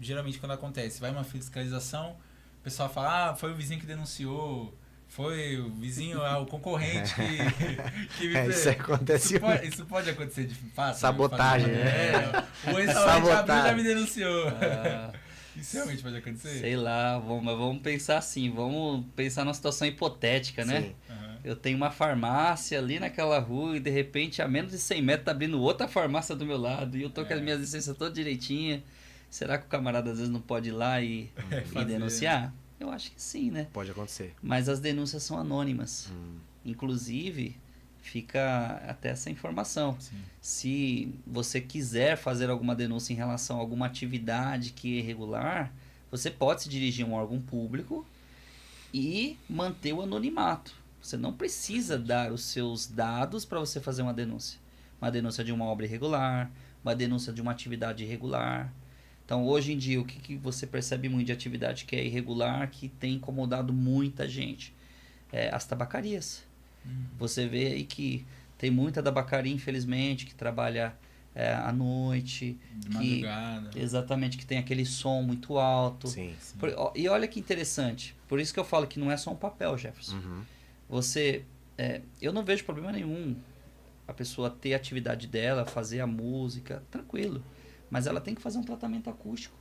geralmente quando acontece, vai uma fiscalização, o pessoal fala, foi o vizinho que denunciou, foi o vizinho, o concorrente que me isso acontece. Isso pode acontecer de fato? Sabotagem, né? O ex-restaurante abriu já me denunciou. Isso realmente pode acontecer? Sei lá, vamos pensar assim, vamos pensar numa situação hipotética, né? Sim. Eu tenho uma farmácia ali naquela rua e de repente a menos de 100 metros tá abrindo outra farmácia do meu lado e eu tô com as minhas licenças todas direitinha. Será que o camarada às vezes não pode ir lá e denunciar? Eu acho que sim, né? Pode acontecer. Mas as denúncias são anônimas. Inclusive, fica até essa informação. Sim. Se você quiser fazer alguma denúncia em relação a alguma atividade que é irregular, você pode se dirigir a um órgão público e manter o anonimato. Você não precisa dar os seus dados para você fazer uma denúncia. Uma denúncia de uma obra irregular, uma denúncia de uma atividade irregular. Então, hoje em dia, o que você percebe muito de atividade que é irregular, que tem incomodado muita gente? As tabacarias. Você vê aí que tem muita tabacaria, infelizmente, que trabalha à noite. De madrugada. Exatamente, que tem aquele som muito alto. Sim. E olha que interessante. Por isso que eu falo que não é só um papel, Jefferson. Eu não vejo problema nenhum a pessoa ter a atividade dela, fazer a música, tranquilo. Mas ela tem que fazer um tratamento acústico.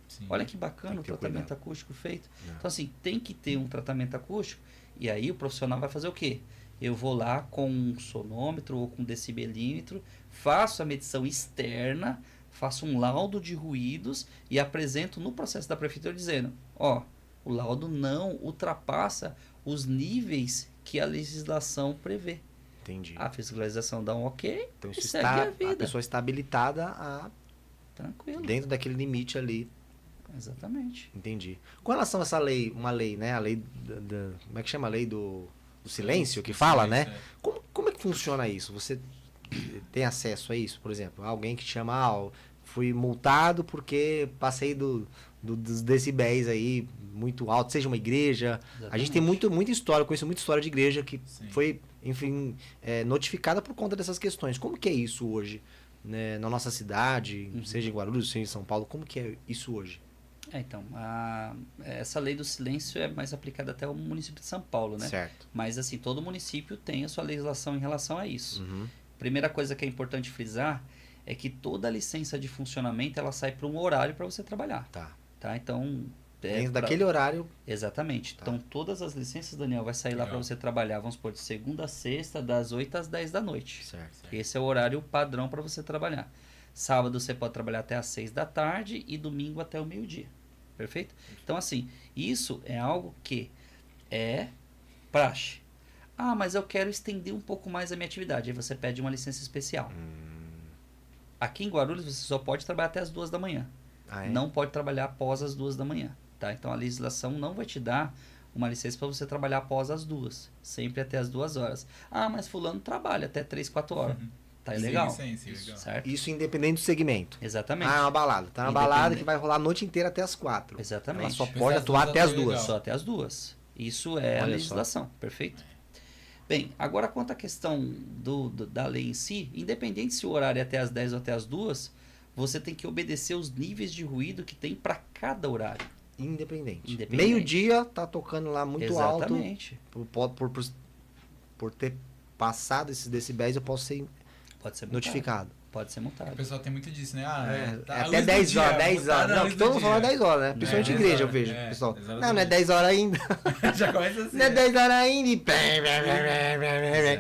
Sim. Olha que bacana o tratamento acústico feito. Então, assim, tem que ter um tratamento acústico. E aí o profissional vai fazer o quê? Eu vou lá com um sonômetro ou com um decibelímetro, faço a medição externa, faço um laudo de ruídos e apresento no processo da prefeitura dizendo, o laudo não ultrapassa os níveis que a legislação prevê. Entendi. A fiscalização dá um ok, Então e isso segue a vida. a pessoa está habilitada a Tranquilo. dentro daquele limite ali. Exatamente. Entendi. Com relação a essa lei, uma lei, né? A lei como é que chama? A lei do silêncio que fala, né? Como é que funciona isso? Você tem acesso a isso, por exemplo? Alguém que te chama, fui multado porque passei dos decibéis aí muito alto, seja uma igreja. Exatamente. A gente tem muita história, conheço muita história de igreja que foi, enfim, notificada por conta dessas questões. Como que é isso hoje, né, na nossa cidade, seja em Guarulhos, seja em São Paulo? Como que é isso hoje? Então, essa lei do silêncio é mais aplicada até ao município de São Paulo, né? Certo. Mas, assim, todo município tem a sua legislação em relação a isso. Primeira coisa que é importante frisar é que toda licença de funcionamento, ela sai para um horário para você trabalhar. Tá? Então... dentro daquele horário... Exatamente. Então, todas as licenças, Daniel, vai sair lá para você trabalhar, vamos supor, de segunda a sexta, das 8 às 10 da noite. Certo. Esse é o horário padrão para você trabalhar. Sábado você pode trabalhar até às 6 da tarde e domingo até o meio-dia. Perfeito? Então, assim, isso é algo que é praxe. Mas eu quero estender um pouco mais a minha atividade. Aí você pede uma licença especial. Aqui em Guarulhos você só pode trabalhar até as 2 da manhã. Não pode trabalhar após as 2 da manhã. Tá? Então, a legislação não vai te dar uma licença para você trabalhar após as 2. Sempre até as 2 horas. Mas fulano trabalha até 3, 4 horas. Tá legal? Sim, legal. Certo? Isso independente do segmento. Exatamente. É uma balada. Tá uma balada que vai rolar a noite inteira até as 4. Exatamente. Ela só pode atuar até as 2. Só até as 2. Isso é a legislação. Perfeito? Bem, agora quanto à questão da lei em si, independente se o horário é até as 10 ou até as 2, você tem que obedecer os níveis de ruído que tem para cada horário. Independente. Meio-dia tá tocando lá muito alto. Exatamente. Por ter passado esses decibéis, eu posso ser Pode ser notificado. Pode ser O multado. pessoal tem muito disso, né? Tá a Até luz do 10 dia, horas, 10 tá horas. na Não, luz todo do mundo fala dia. 10 horas, né? Principalmente 10 igreja, eu horas, vejo, é, pessoal. exatamente. Não é 10 horas ainda. Já começa assim. Não é 10 horas ainda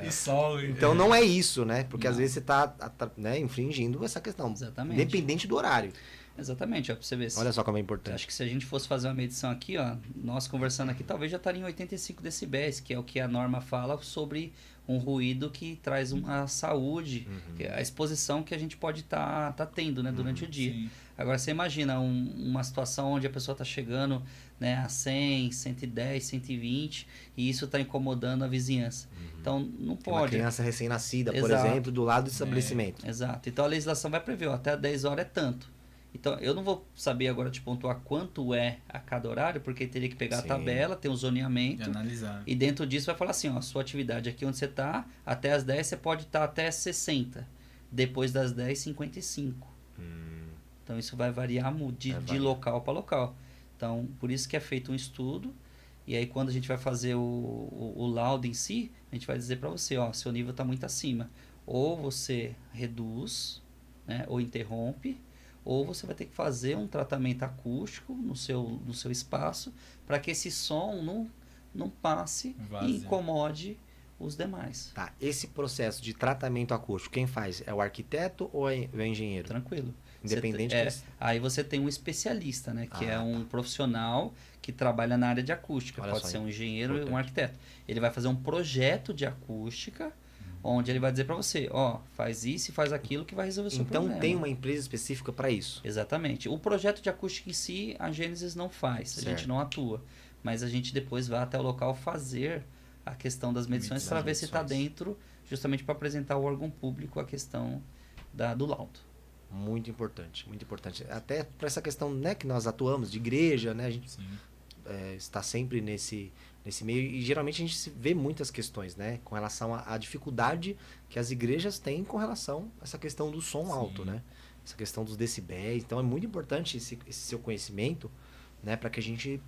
E sol. Então não é isso, né? Porque às Não. vezes você tá, né, infringindo essa questão. Exatamente. Independente do horário. Exatamente, ó, pra você ver. Olha só como é importante. Acho que se a gente fosse fazer uma medição aqui, ó, nós conversando aqui, talvez já estaria em 85 decibéis, que é o que a norma fala sobre um ruído que traz uma saúde, que é a exposição que a gente pode estar tendo, né, durante o dia. Sim. Agora, você imagina uma situação onde a pessoa está chegando, né, a 100, 110, 120, e isso está incomodando a vizinhança. Então, não Tem uma pode. criança recém-nascida, por Exato. exemplo, do lado do estabelecimento. Exato. Então, a legislação vai prever, ó, até 10 horas é tanto. Então, eu não vou saber agora te pontuar quanto é a cada horário, porque teria que pegar Sim. a tabela, ter um De zoneamento, analisar. e dentro disso vai falar assim, ó, sua atividade aqui onde você está, até as 10 você pode estar até 60. Depois das 10, 55. Então, isso vai variar de local para local. Então, por isso que é feito um estudo, e aí quando a gente vai fazer o laudo em si, a gente vai dizer para você, ó, seu nível está muito acima. Ou você reduz, né, ou interrompe, ou você vai ter que fazer um tratamento acústico no seu espaço para que esse som não passe Vaze. e incomode os demais. Tá, esse processo de tratamento acústico, quem faz? É o arquiteto ou é o engenheiro? Tranquilo. Independente disso. Aí você tem um especialista, né? Que é Ah, um profissional que trabalha na área de acústica. Olha Pode só, ser um engenheiro e um importante. arquiteto. Ele vai fazer um projeto de acústica, onde ele vai dizer para você, ó, faz isso e faz aquilo que vai resolver o seu Então problema. tem uma empresa específica para isso. Exatamente. O projeto de acústica em si, a Gênesis não faz, a Certo. gente não atua. Mas a gente depois vai até o local fazer a questão das medições para ver se está medições. dentro, justamente para apresentar ao órgão público a questão do laudo. Muito importante, muito importante. Até para essa questão, né, que nós atuamos de igreja, né, a gente Sim. está sempre nesse meio e geralmente a gente se vê muitas questões, né, com relação à dificuldade que as igrejas têm com relação a essa questão do som Sim. alto, né, essa questão dos decibéis. Então é muito importante esse seu conhecimento, né, para que a gente,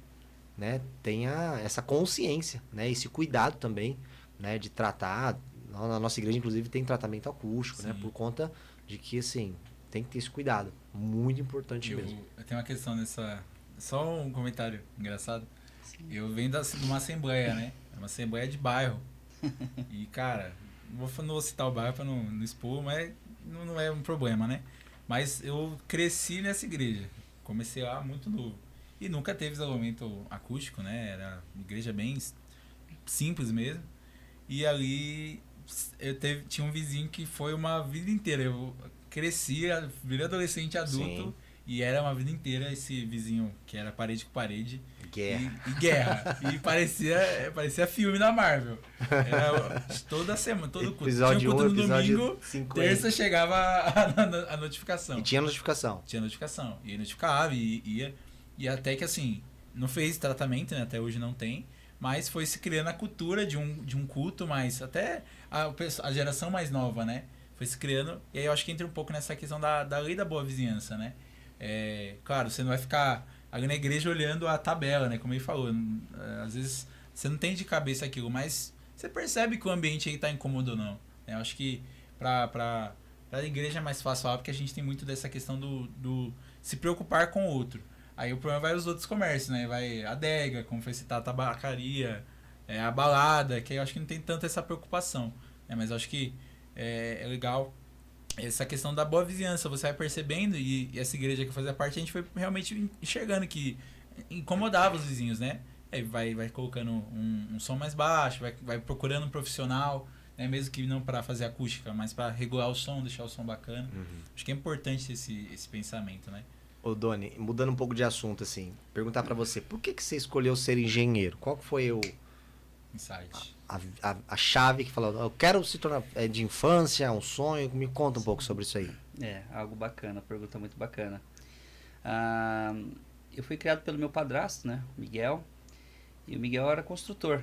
né, tenha essa consciência, né, esse cuidado também, né, de tratar. Na nossa igreja inclusive tem tratamento acústico, né, Sim. por conta de que assim tem que ter esse cuidado, muito importante mesmo. Eu tenho uma questão nessa. Só um comentário engraçado. Eu venho de uma assembleia, né? É uma assembleia de bairro. E, cara, não vou citar o bairro pra não expor, mas não é um problema, né? Mas eu cresci nessa igreja. Comecei lá muito novo. E nunca teve isolamento acústico, né? Era uma igreja bem simples mesmo. E ali tinha um vizinho que foi uma vida inteira. Eu cresci, virei adolescente adulto. Sim. E era uma vida inteira esse vizinho que era parede com parede. Guerra. E guerra. E parecia filme da Marvel. Era toda semana, todo culto. Episódio Tinha um culto 1, no episódio domingo, 50. terça chegava a notificação. E tinha notificação. Tinha notificação. E aí notificava e ia. E até que assim, não fez tratamento, né? Até hoje não tem. Mas foi se criando a cultura de um culto, mas até a geração mais nova, né? Foi se criando. E aí eu acho que entra um pouco nessa questão da lei da boa vizinhança, né? Claro, você não vai ficar ali na igreja olhando a tabela, né? Como ele falou. Às vezes você não tem de cabeça aquilo, mas você percebe que o ambiente aí tá incômodo ou não. Eu acho que pra igreja é mais fácil falar, porque a gente tem muito dessa questão do se preocupar com o outro. Aí o problema vai os outros comércios, né? Vai a adega, como foi citar, a tabacaria, a balada, que eu acho que não tem tanto essa preocupação. Né? Mas eu acho que é legal essa questão da boa vizinhança. Você vai percebendo, e essa igreja que fazia parte, a gente foi realmente enxergando que incomodava os vizinhos, né? Aí vai colocando um som mais baixo, vai procurando um profissional, né? Mesmo que não para fazer acústica, mas para regular o som, deixar o som bacana. Acho que é importante esse pensamento, né? Ô Doni, mudando um pouco de assunto, assim, perguntar pra você, por que você escolheu ser engenheiro? Qual que foi Insight. a chave que falou, eu quero se tornar de infância, um sonho? Me conta um pouco sobre isso aí. Algo bacana, pergunta muito bacana. Eu fui criado pelo meu padrasto, né, Miguel, e o Miguel era construtor.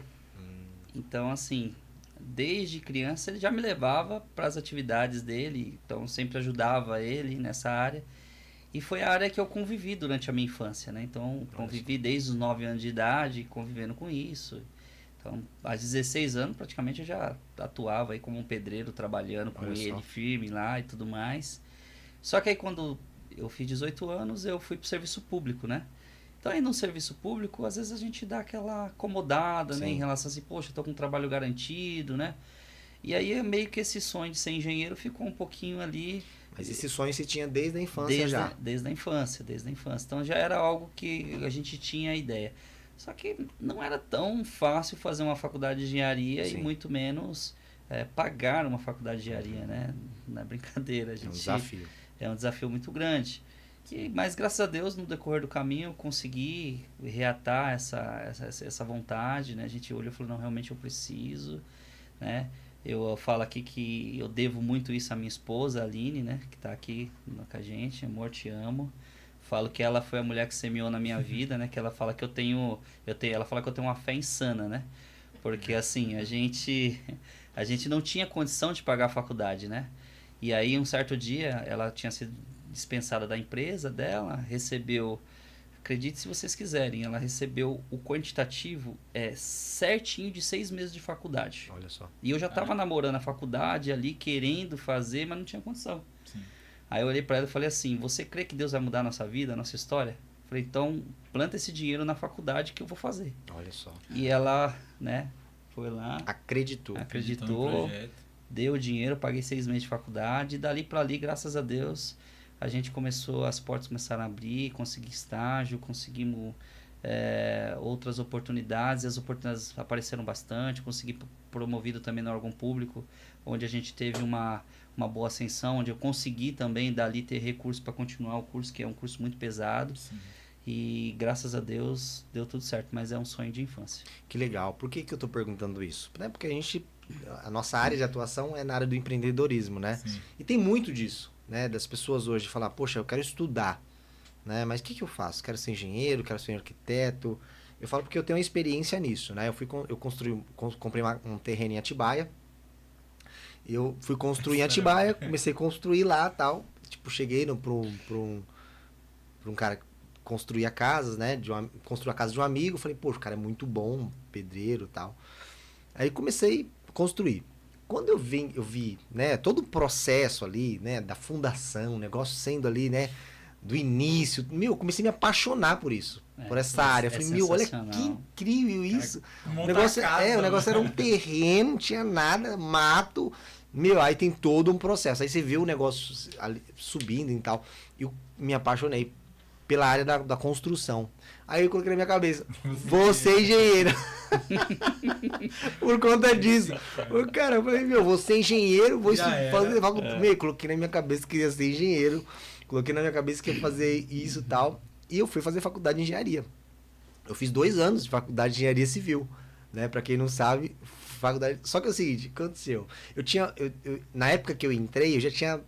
Então, assim, desde criança ele já me levava para as atividades dele, então sempre ajudava ele nessa área. E foi a área que eu convivi durante a minha infância, né? Então, convivi desde os 9 anos de idade, convivendo com isso. Então, aos 16 anos, praticamente eu já atuava aí como um pedreiro, trabalhando com Olha ele, só. firme lá e tudo mais. Só que aí quando eu fiz 18 anos, eu fui pro serviço público, né? Então aí no serviço público, às vezes a gente dá aquela acomodada, né? Sim. Em relação assim, poxa, eu tô com um trabalho garantido, né? E aí meio que esse sonho de ser engenheiro ficou um pouquinho ali... Mas esse sonho você tinha desde a infância já. Desde a infância. Então já era algo que a gente tinha a ideia. Só que não era tão fácil fazer uma faculdade de engenharia Sim. e muito menos pagar uma faculdade de engenharia, né? Não é brincadeira. É um desafio. É um desafio muito grande. Mas graças a Deus, no decorrer do caminho, eu consegui reatar essa vontade, né? A gente olhou e falou, não, realmente eu preciso, né? Eu falo aqui que eu devo muito isso à minha esposa, a Aline, né? Que está aqui com a gente. Amor, te amo. Falo que ela foi a mulher que semeou na minha vida, né? Que ela fala que ela fala que eu tenho uma fé insana, né? Porque assim, a gente não tinha condição de pagar a faculdade, né? E aí um certo dia ela tinha sido dispensada da empresa dela, recebeu, acredite se vocês quiserem, ela recebeu o quantitativo certinho de 6 meses de faculdade. Olha só. E eu já estava namorando a faculdade ali, querendo fazer, mas não tinha condição. Sim. Aí eu olhei para ela e falei assim, você crê que Deus vai mudar a nossa vida, a nossa história? Falei, então planta esse dinheiro na faculdade que eu vou fazer. Olha só. E ela, né, foi lá, Acreditou. Acreditou no acreditou, projeto. deu o dinheiro, paguei 6 meses de faculdade, e dali para ali, graças a Deus, a gente começou, as portas começaram a abrir, consegui estágio, conseguimos outras oportunidades, e as oportunidades apareceram bastante, consegui promovido também no órgão público, onde a gente teve uma boa ascensão, onde eu consegui também dali ter recurso para continuar o curso, que é um curso muito pesado. Sim. E graças a Deus deu tudo certo, mas é um sonho de infância. Que legal. Por que eu tô perguntando isso? Né? Porque a nossa área de atuação é na área do empreendedorismo, né? Sim. E tem muito disso, né? Das pessoas hoje falar, poxa, eu quero estudar, né? Mas o que eu faço? Quero ser engenheiro, quero ser arquiteto. Eu falo porque eu tenho uma experiência nisso, né? Eu comprei um terreno em Atibaia. Eu fui construir em Atibaia, comecei a construir lá e tal. Tipo, cheguei pra um cara construir a casa, né? Construir a casa de um amigo. Falei, poxa, o cara é muito bom, pedreiro e tal. Aí comecei a construir. Quando eu vi, né, todo o processo ali, né, da fundação, o negócio sendo ali, né, do início, eu comecei a me apaixonar por isso, por essa área. Eu falei, olha que incrível isso. O negócio era um terreno, não tinha nada, mato. Aí tem todo um processo. Aí você vê o negócio ali, subindo e tal. E eu me apaixonei pela área da construção. Aí eu coloquei na minha cabeça, vou ser engenheiro. Por conta disso. Cara, eu falei, vou ser engenheiro, vou fazer faculdade. Coloquei na minha cabeça que queria ser engenheiro. Coloquei na minha cabeça que ia fazer isso e tal. E eu fui fazer faculdade de engenharia. Eu fiz 2 anos de faculdade de engenharia civil. Né? Pra quem não sabe, faculdade... Só que é o seguinte, aconteceu. Na época que eu entrei, eu já tinha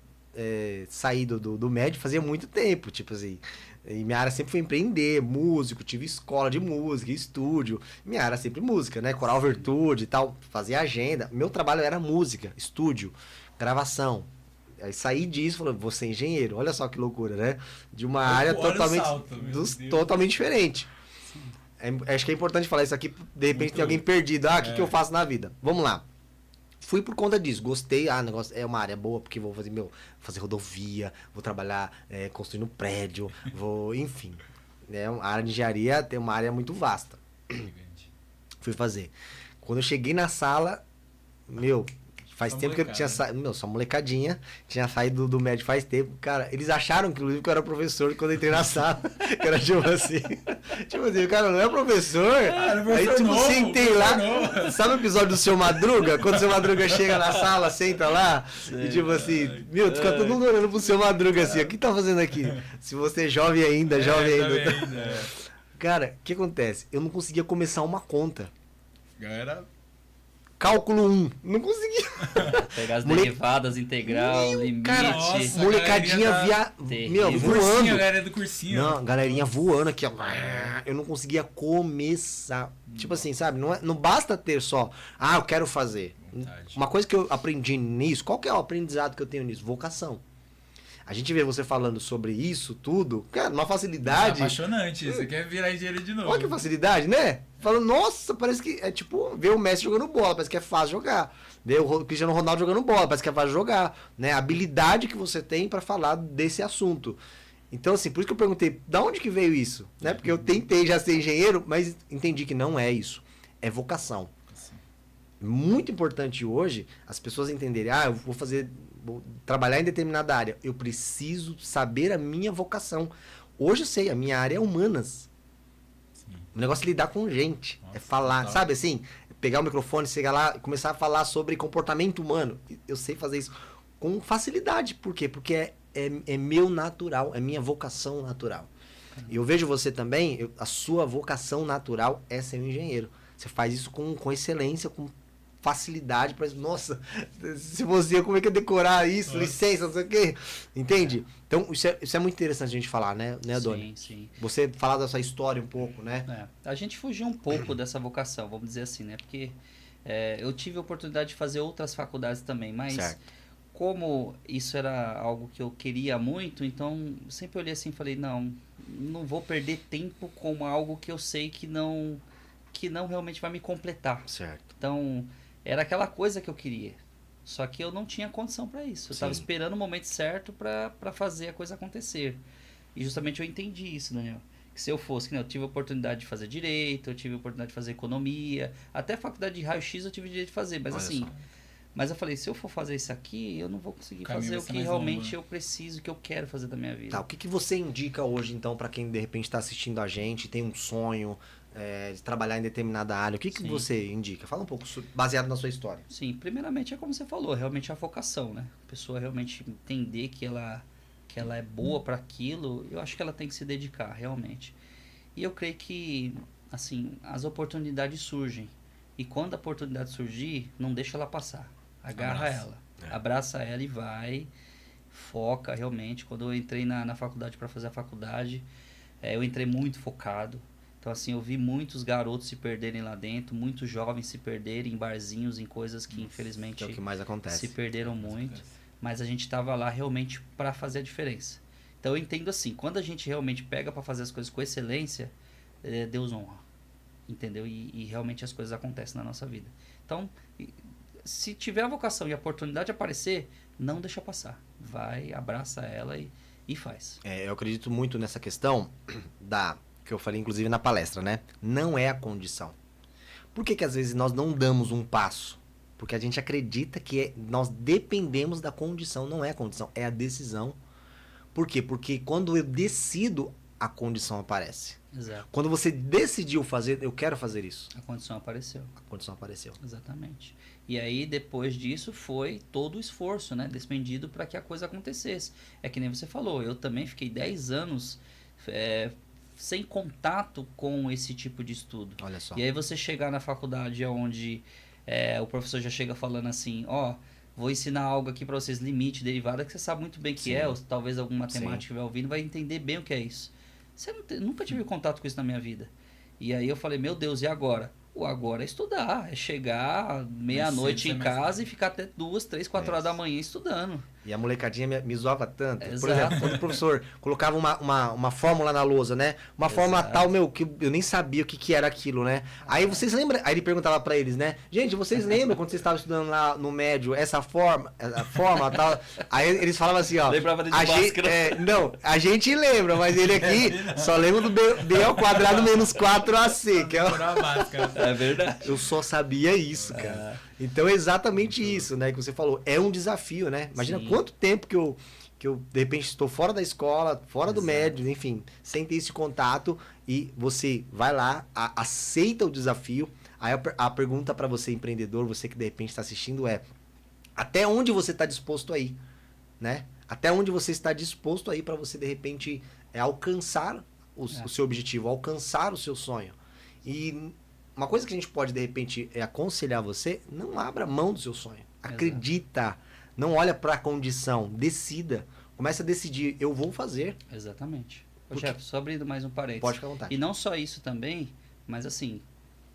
saído do médio fazia muito tempo. Tipo assim... E minha área sempre foi empreender, músico, tive escola de música, estúdio. Minha área sempre música, né? Coral Virtude e tal, fazia agenda. Meu trabalho era música, estúdio, gravação. Aí saí disso, falei, vou ser engenheiro. Olha só que loucura, né? De uma área totalmente diferente. Acho que é importante falar isso aqui, de repente tem alguém perdido. O que eu faço na vida? Vamos lá. Fui por conta disso, gostei, negócio é uma área boa, porque vou fazer rodovia, vou trabalhar construindo prédio, enfim. A área de engenharia tem uma área muito vasta. Fui fazer. Quando eu cheguei na sala, faz tempo que eu tinha saído, só molecadinha, tinha saído do médio faz tempo, cara, eles acharam inclusive que eu era professor quando eu entrei na sala, que era tipo assim, o cara não é professor, aí sentei lá, sabe o episódio do Seu Madruga? Quando o Seu Madruga chega na sala, senta lá, e tipo assim, fica todo mundo olhando pro Seu Madruga assim, o que tá fazendo aqui? Se você é jovem ainda. Cara, o que acontece? Eu não conseguia começar uma conta. Galera... Cálculo 1. Não conseguia. Pegar as derivadas, integral, limite. Cara, molecadinha voando. A galera do cursinho. Não, galerinha voando aqui, ó. Eu não conseguia começar. Tipo assim, sabe? Não basta ter só, eu quero fazer. Vontade. Uma coisa que eu aprendi nisso, qual que é o aprendizado que eu tenho nisso? Vocação. a gente vê você falando sobre isso tudo, cara, uma facilidade. É apaixonante, você quer virar engenheiro de novo. Olha que facilidade, né? Falando, nossa, parece que é tipo ver o Messi jogando bola, parece que é fácil jogar. Ver o Cristiano Ronaldo jogando bola, parece que é fácil jogar, né? A habilidade que você tem para falar desse assunto. Então, assim, por isso que eu perguntei, da onde que veio isso? Né? Porque eu tentei já ser engenheiro, mas entendi que não é isso. É vocação. Muito importante hoje as pessoas entenderem, eu vou trabalhar em determinada área. Eu preciso saber a minha vocação. Hoje eu sei, a minha área é humanas. Sim. O negócio é lidar com gente. Nossa, é falar, sabe assim? Pegar o microfone, chegar lá e começar a falar sobre comportamento humano. Eu sei fazer isso com facilidade. Por quê? Porque é meu natural, é minha vocação natural. E eu vejo você também, a sua vocação natural é ser um engenheiro. Você faz isso com excelência, com facilidade. Parece, nossa, se você, como é que eu decorar isso? Nossa. Licença, não sei o quê. Entende? Então, isso é muito interessante a gente falar, né, Doni? Sim. Você falar da sua história um pouco, né? A gente fugiu um pouco dessa vocação, vamos dizer assim, né? Porque eu tive a oportunidade de fazer outras faculdades também, mas como isso era algo que eu queria muito, então sempre olhei assim e falei, não vou perder tempo com algo que eu sei que não realmente vai me completar. Certo. Então, era aquela coisa que eu queria. Só que eu não tinha condição para isso. Eu estava esperando o momento certo para fazer a coisa acontecer. E justamente eu entendi isso, Daniel. Que se eu fosse, eu tive a oportunidade de fazer direito, eu tive a oportunidade de fazer economia, até a faculdade de raio-x eu tive direito de fazer, mas mas eu falei, se eu for fazer isso aqui, eu não vou conseguir fazer o que realmente eu preciso, que eu quero fazer da minha vida. Tá, o que você indica hoje, então, para quem de repente está assistindo a gente, tem um sonho de trabalhar em determinada área, o que você indica? Fala um pouco baseado na sua história. Sim, primeiramente é como você falou, realmente a vocação, né? A pessoa realmente entender que ela é boa para aquilo, eu acho que ela tem que se dedicar, realmente. E eu creio que, assim, as oportunidades surgem. E quando a oportunidade surgir, não deixa ela passar. Agarra ela. Abraça ela e vai. Foca, realmente. Quando eu entrei na faculdade para fazer a faculdade, eu entrei muito focado. Então, assim, eu vi muitos garotos se perderem lá dentro, muitos jovens se perderem em barzinhos, em coisas que, infelizmente, é o que mais acontece. Se perderam muito. Mas a gente estava lá realmente para fazer a diferença. Então, eu entendo assim, quando a gente realmente pega para fazer as coisas com excelência, Deus honra. Entendeu? E realmente as coisas acontecem na nossa vida. Então, se tiver a vocação e a oportunidade aparecer, não deixa passar. Vai, abraça ela e faz. Eu acredito muito nessa questão que eu falei inclusive na palestra, né? Não é a condição. Por que às vezes nós não damos um passo? Porque a gente acredita que nós dependemos da condição. Não é a condição, é a decisão. Por quê? Porque quando eu decido, a condição aparece. Exato. Quando você decidiu fazer, eu quero fazer isso. A condição apareceu. A condição apareceu. Exatamente. E aí, depois disso, foi todo o esforço, né, despendido para que a coisa acontecesse. É que nem você falou, eu também fiquei 10 anos sem contato com esse tipo de estudo. Olha só. E aí você chegar na faculdade onde o professor já chega falando assim, vou ensinar algo aqui para vocês, limite, derivada, que você sabe muito bem que ou talvez algum matemático que estiver ouvindo vai entender bem o que é isso. Nunca tive contato com isso na minha vida. E aí eu falei, meu Deus, e agora? O agora é estudar, é chegar meia-noite em casa e ficar até 2, 3, 4 horas da manhã estudando. E a molecadinha me zoava tanto. Exato. Por exemplo, quando o professor colocava uma fórmula na lousa, né? Uma fórmula tal, que eu nem sabia o que era aquilo, né? Aí vocês lembram? Aí ele perguntava pra eles, né? Gente, vocês lembram quando vocês estavam estudando lá no médio, essa forma tal? Aí eles falavam assim, ó. Lembrava de Bhaskara. Não, a gente lembra, mas ele aqui só lembra do B ao quadrado menos 4AC, que é verdade. Eu só sabia isso, cara. Então é exatamente isso, né, que você falou. É um desafio, né? Imagina quanto tempo que eu, de repente, estou fora da escola, fora do médio, enfim, sem ter esse contato, e você vai lá, aceita o desafio. Aí a pergunta para você, empreendedor, você que de repente está assistindo até onde você está disposto a ir, né? Até onde você está disposto a ir para você, de repente, alcançar o seu objetivo, alcançar o seu sonho. E uma coisa que a gente pode, de repente, aconselhar você, não abra mão do seu sonho. Acredita. Não olha para a condição. Decida. Começa a decidir. Eu vou fazer. Exatamente. Chefe, só abrindo mais um parênteses. Pode ficar à vontade. E não só isso também, mas assim,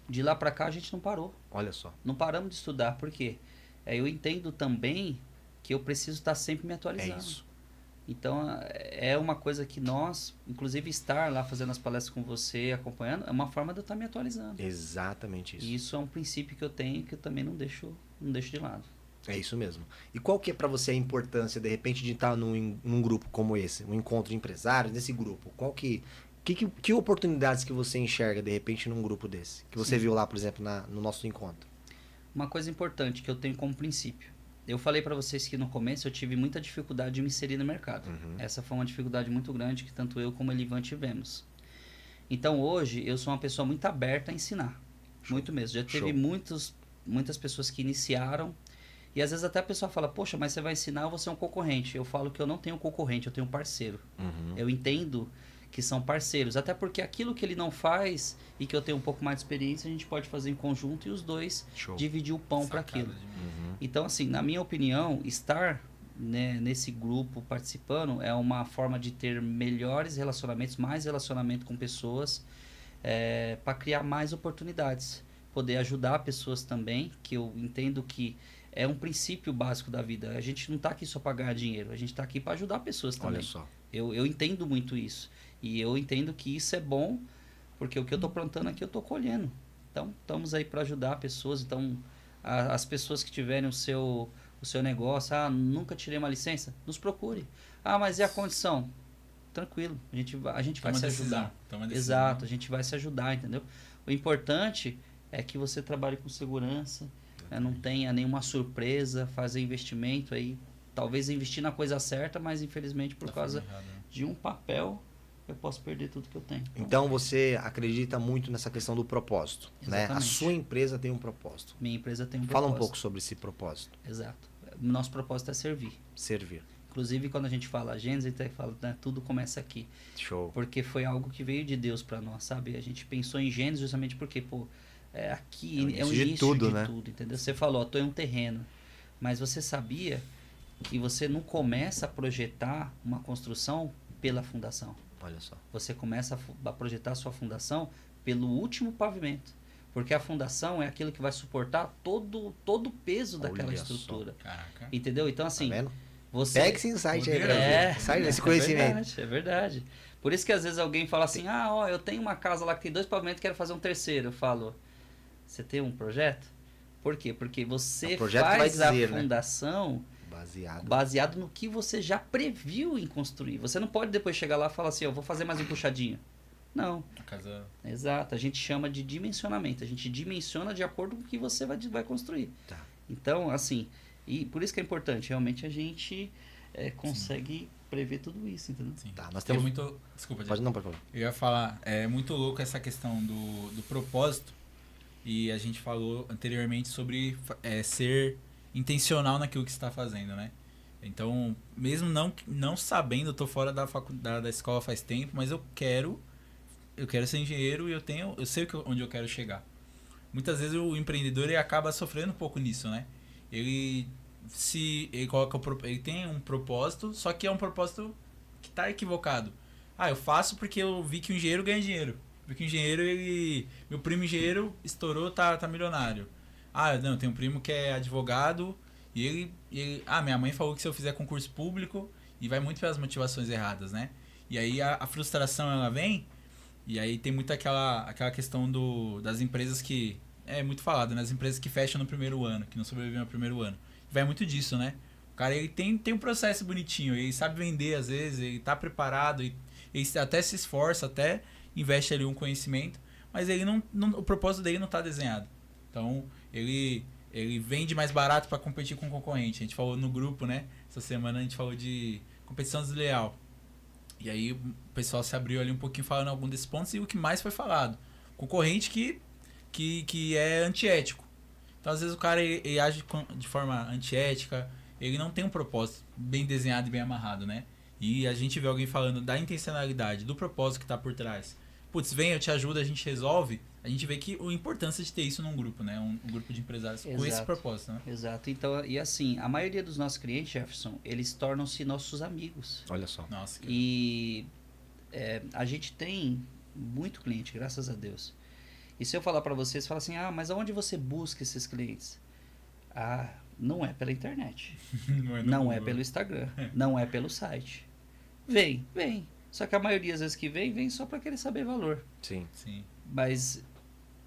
de lá para cá a gente não parou. Olha só. Não paramos de estudar. Por quê? Eu entendo também que eu preciso estar sempre me atualizando. É isso. Então, é uma coisa que nós, inclusive estar lá fazendo as palestras com você, acompanhando, é uma forma de eu estar me atualizando. Exatamente isso. E isso é um princípio que eu tenho que eu também não deixo de lado. É isso mesmo. E qual que é para você a importância, de repente, de estar num grupo como esse, um encontro de empresários, nesse grupo? Que oportunidades que você enxerga, de repente, num grupo desse? Que você viu lá, por exemplo, no nosso encontro? Uma coisa importante que eu tenho como princípio. Eu falei para vocês que no começo eu tive muita dificuldade de me inserir no mercado. Essa foi uma dificuldade muito grande que tanto eu como o Elivan tivemos. Então hoje eu sou uma pessoa muito aberta a ensinar. Muito mesmo. Já teve muitas pessoas que iniciaram e às vezes até a pessoa fala, poxa, mas você vai ensinar ou você é um concorrente? Eu falo que eu não tenho concorrente, eu tenho um parceiro. Eu entendo que são parceiros. Até porque aquilo que ele não faz e que eu tenho um pouco mais de experiência, a gente pode fazer em conjunto e os dois dividir o pão para aquilo. Então, assim, na minha opinião, estar, né, nesse grupo participando é uma forma de ter melhores relacionamentos, mais relacionamento com pessoas, para criar mais oportunidades. Poder ajudar pessoas também, que eu entendo que é um princípio básico da vida. A gente não está aqui só para ganhar dinheiro, a gente está aqui para ajudar pessoas também. Olha só. Eu entendo muito isso. E eu entendo que isso é bom, porque o que eu estou plantando aqui eu estou colhendo. Então, estamos aí para ajudar pessoas. Então, as pessoas que tiverem o seu negócio, nunca tirei uma licença, nos procure. Mas e a condição? Tranquilo, a gente vai se ajudar. Exato, a gente vai se ajudar, entendeu? O importante é que você trabalhe com segurança, né, não tenha nenhuma surpresa, fazer investimento aí, talvez investir na coisa certa, mas infelizmente por causa de um papel eu posso perder tudo que eu tenho. Então você acredita muito nessa questão do propósito, né? Exatamente. A sua empresa tem um propósito. Minha empresa tem um Fala propósito. um pouco sobre esse propósito. Exato. Nosso propósito é servir. Servir. Inclusive quando a gente fala Gênesis, a gente fala, né, tudo começa aqui. Show. Porque foi algo que veio de Deus para nós, sabe? A gente pensou em Gênesis justamente porque, aqui é o início de tudo, né? Entendeu? Você falou, tô em um terreno, mas você sabia que você não começa a projetar uma construção pela fundação. Olha só. Você começa a projetar a sua fundação pelo último pavimento. Porque a fundação é aquilo que vai suportar todo o peso daquela estrutura. Caraca. Entendeu? Então, assim... Tá vendo? Você... Pega esse insight aí, Brasil. Sai desse conhecimento. É verdade. Por isso que às vezes alguém fala assim, eu tenho uma casa lá que tem 2 pavimentos, quero fazer um terceiro. Eu falo, você tem um projeto? Por quê? Porque você faz a fundação... Né? Baseado no que você já previu em construir. Você não pode depois chegar lá e falar assim, eu vou fazer mais um puxadinho. Não. A casa... Exato. A gente chama de dimensionamento. A gente dimensiona de acordo com o que você vai construir. Tá. Então, assim, e por isso que é importante. Realmente a gente consegue prever tudo isso, entendeu? Sim. Tá, nós temos... Desculpa, pode falar. Eu ia falar, é muito louco essa questão do propósito. E a gente falou anteriormente sobre ser intencional naquilo que você está fazendo, né? Então, mesmo não sabendo, eu tô fora da escola faz tempo, mas eu quero ser engenheiro e eu sei onde eu quero chegar. Muitas vezes o empreendedor ele acaba sofrendo um pouco nisso, né? Ele tem um propósito, só que é um propósito que tá equivocado. Eu faço porque eu vi que o engenheiro ganha dinheiro. Vi que o engenheiro, meu primo engenheiro estourou, tá milionário. Não, tem um primo que é advogado e ele minha mãe falou que se eu fizer concurso público, e vai muito pelas motivações erradas, né? E aí a frustração ela vem, e aí tem muito aquela questão das empresas que é muito falado, né? As empresas que fecham no primeiro ano, que não sobrevivem no primeiro ano. Vai muito disso, né? O cara ele tem um processo bonitinho, ele sabe vender às vezes, ele tá preparado, ele até se esforça, até investe ali um conhecimento, mas ele o propósito dele não tá desenhado. Então, ele vende mais barato para competir com o concorrente. A gente falou no grupo, né? Essa semana a gente falou de competição desleal. E aí o pessoal se abriu ali um pouquinho falando algum desses pontos e o que mais foi falado. Concorrente que é antiético. Então, às vezes o cara ele age de forma antiética, ele não tem um propósito bem desenhado e bem amarrado, né? E a gente vê alguém falando da intencionalidade, do propósito que está por trás. Putz, vem, eu te ajudo, a gente resolve. A gente vê que a importância de ter isso num grupo, né? Um grupo de empresários com esse propósito, né? Exato. Então, e assim, a maioria dos nossos clientes, Jefferson, eles tornam-se nossos amigos. Olha só. Nossa, e a gente tem muito cliente, graças a Deus. E se eu falar para vocês, fala assim, mas aonde você busca esses clientes? Não é pela internet. Não é pelo Instagram. Não é pelo site. Vem. Só que a maioria das vezes que vem só para querer saber valor. Sim. Sim. Mas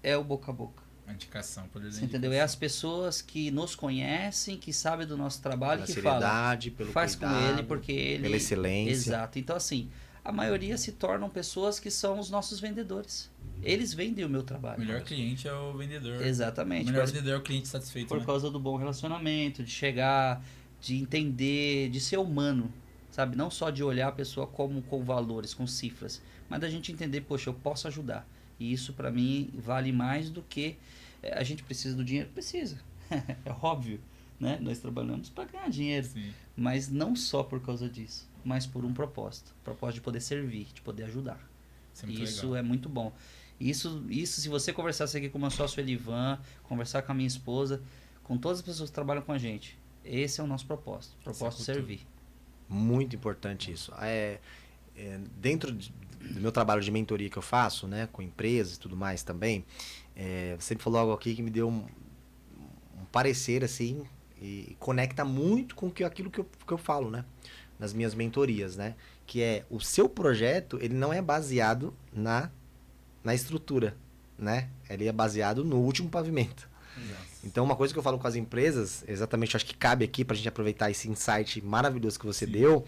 é o boca a boca. A indicação, poder da Você entendeu? É as pessoas que nos conhecem, que sabem do nosso trabalho, Pela que falam. seriedade, pelo Faz cuidado, com ele porque ele... pela excelência. Exato. Então, assim, a maioria se tornam pessoas que são os nossos vendedores. Eles vendem o meu O trabalho. melhor cliente é o vendedor. Exatamente. O melhor Mas vendedor é o cliente satisfeito, por né? causa do bom relacionamento, de chegar, de entender, de ser humano, sabe? Não só de olhar a pessoa como com valores, com cifras, mas da gente entender, poxa, eu posso ajudar. E isso pra mim vale mais do que a gente precisa do dinheiro, precisa. É óbvio, né? Nós trabalhamos para ganhar dinheiro, Sim. mas não só por causa disso, mas por um propósito de poder servir, de poder ajudar. Isso é muito Isso legal. é muito bom. Isso, se você conversasse aqui com o meu sócio Elivan, conversar com a minha esposa, com todas as pessoas que trabalham com a gente, esse é o nosso propósito. Propósito de servir. Muito importante isso. Dentro do meu trabalho de mentoria que eu faço, né, com empresas e tudo mais também, você sempre falou algo aqui que me deu um parecer assim e conecta muito com aquilo que eu falo, né, nas minhas mentorias, né, que é o seu projeto, ele não é baseado na estrutura, né, ele é baseado no último pavimento. Exato. Então, uma coisa que eu falo com as empresas, exatamente, acho que cabe aqui pra gente aproveitar esse insight maravilhoso que você Sim. deu,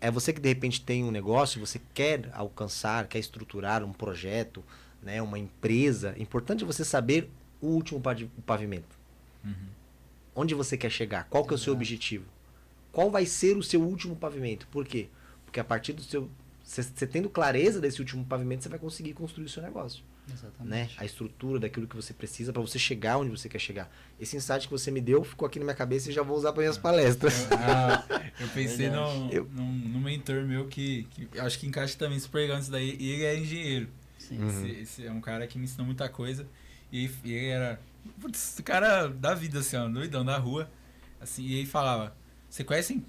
é você que de repente tem um negócio, você quer alcançar, quer estruturar um projeto, né, uma empresa, é importante você saber o último pavimento. Uhum. Onde você quer chegar? Qual que é o seu Exato. objetivo? Qual vai ser o seu último pavimento? Por quê? Porque a partir do seu... Você tendo clareza desse último pavimento, você vai conseguir construir o seu negócio. Exatamente. Né? A estrutura daquilo que você precisa para você chegar onde você quer chegar. Esse insight que você me deu ficou aqui na minha cabeça e já vou usar para minhas palestras. Eu pensei Verdade. num mentor meu que eu acho que encaixa também super legal nisso daí. E ele é engenheiro. Sim. Esse é um cara que me ensinou muita coisa. E ele era... Putz, o cara da vida, assim, ó, doidão da rua. Assim, e ele falava... Você conhece...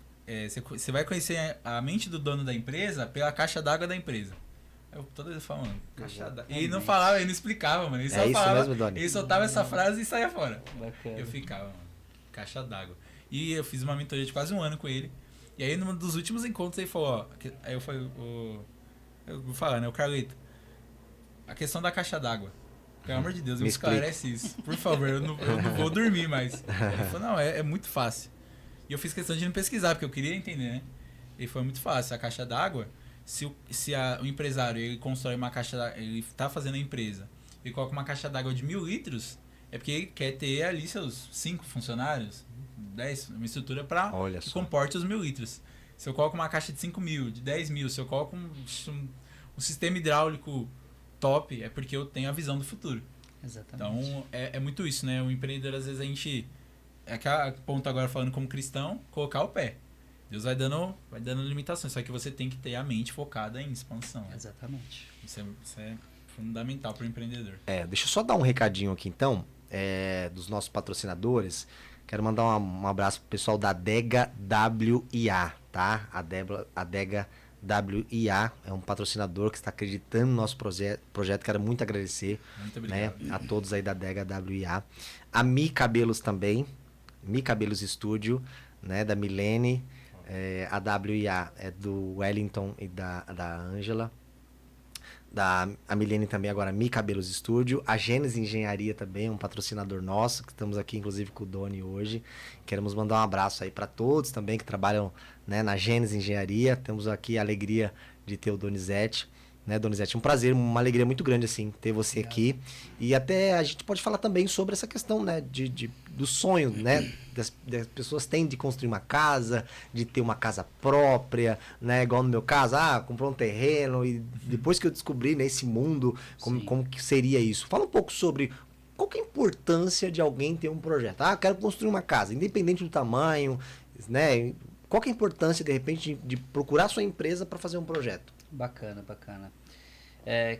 Você vai conhecer a mente do dono da empresa pela caixa d'água da empresa. Eu toda vez falando, caixa d'água. E ele não falava, ele não explicava, mano. Ele só É isso falava, mesmo, Doni? ele soltava essa frase e saía fora. Bacana. Eu ficava, mano, caixa d'água. E eu fiz uma mentoria de quase um ano com ele. E aí, num dos últimos encontros, ele falou, ó... Aí eu falei, eu vou falar, né? O Carlito, a questão da caixa d'água. Pelo amor de Deus, me esclarece isso. Por favor, eu não vou dormir mais. Ele falou, não, é muito fácil. E eu fiz questão de não pesquisar, porque eu queria entender, né? E foi muito fácil. A caixa d'água, se o empresário ele constrói uma caixa d'água, ele está fazendo a empresa, e coloca uma caixa d'água de 1.000 litros, é porque ele quer ter ali seus 5 funcionários, 10, uma estrutura para que comporte os 1.000 litros. Se eu coloco uma caixa de 5.000, de 10.000, se eu coloco um sistema hidráulico top, é porque eu tenho a visão do futuro. Exatamente. Então, é muito isso, né? O empreendedor, às vezes, a gente... É aquele ponto agora falando como cristão, colocar o pé. Deus vai dando limitações, só que você tem que ter a mente focada em expansão. Né? Exatamente. Isso é fundamental para o empreendedor. Deixa eu só dar um recadinho aqui, então, dos nossos patrocinadores. Quero mandar um abraço pro pessoal da Adega WIA, tá? A Adega WIA é um patrocinador que está acreditando no nosso projeto. Quero muito agradecer, Muito obrigado. né, a todos aí da Adega WIA. A Mi Cabelos também, Mi Cabelos Estúdio, né, da Milene. A WIA é do Wellington e da Ângela. A Milene também agora, Mi Cabelos Estúdio. A Gênesis Engenharia também, um patrocinador nosso, que estamos aqui inclusive com o Doni hoje. Queremos mandar um abraço aí para todos também que trabalham, né, na Gênesis Engenharia. Temos aqui a alegria de ter o Donizete, né, Donizete? Um prazer, uma alegria muito grande, assim, ter você aqui. E até a gente pode falar também sobre essa questão, né, do sonho, né, das pessoas têm de construir uma casa, de ter uma casa própria, né, igual no meu caso, comprou um terreno e depois que eu descobri nesse mundo, como que seria isso. Fala um pouco sobre qual que é a importância de alguém ter um projeto. Quero construir uma casa, independente do tamanho, né, qual que é a importância, de repente, de procurar sua empresa para fazer um projeto? Bacana, bacana.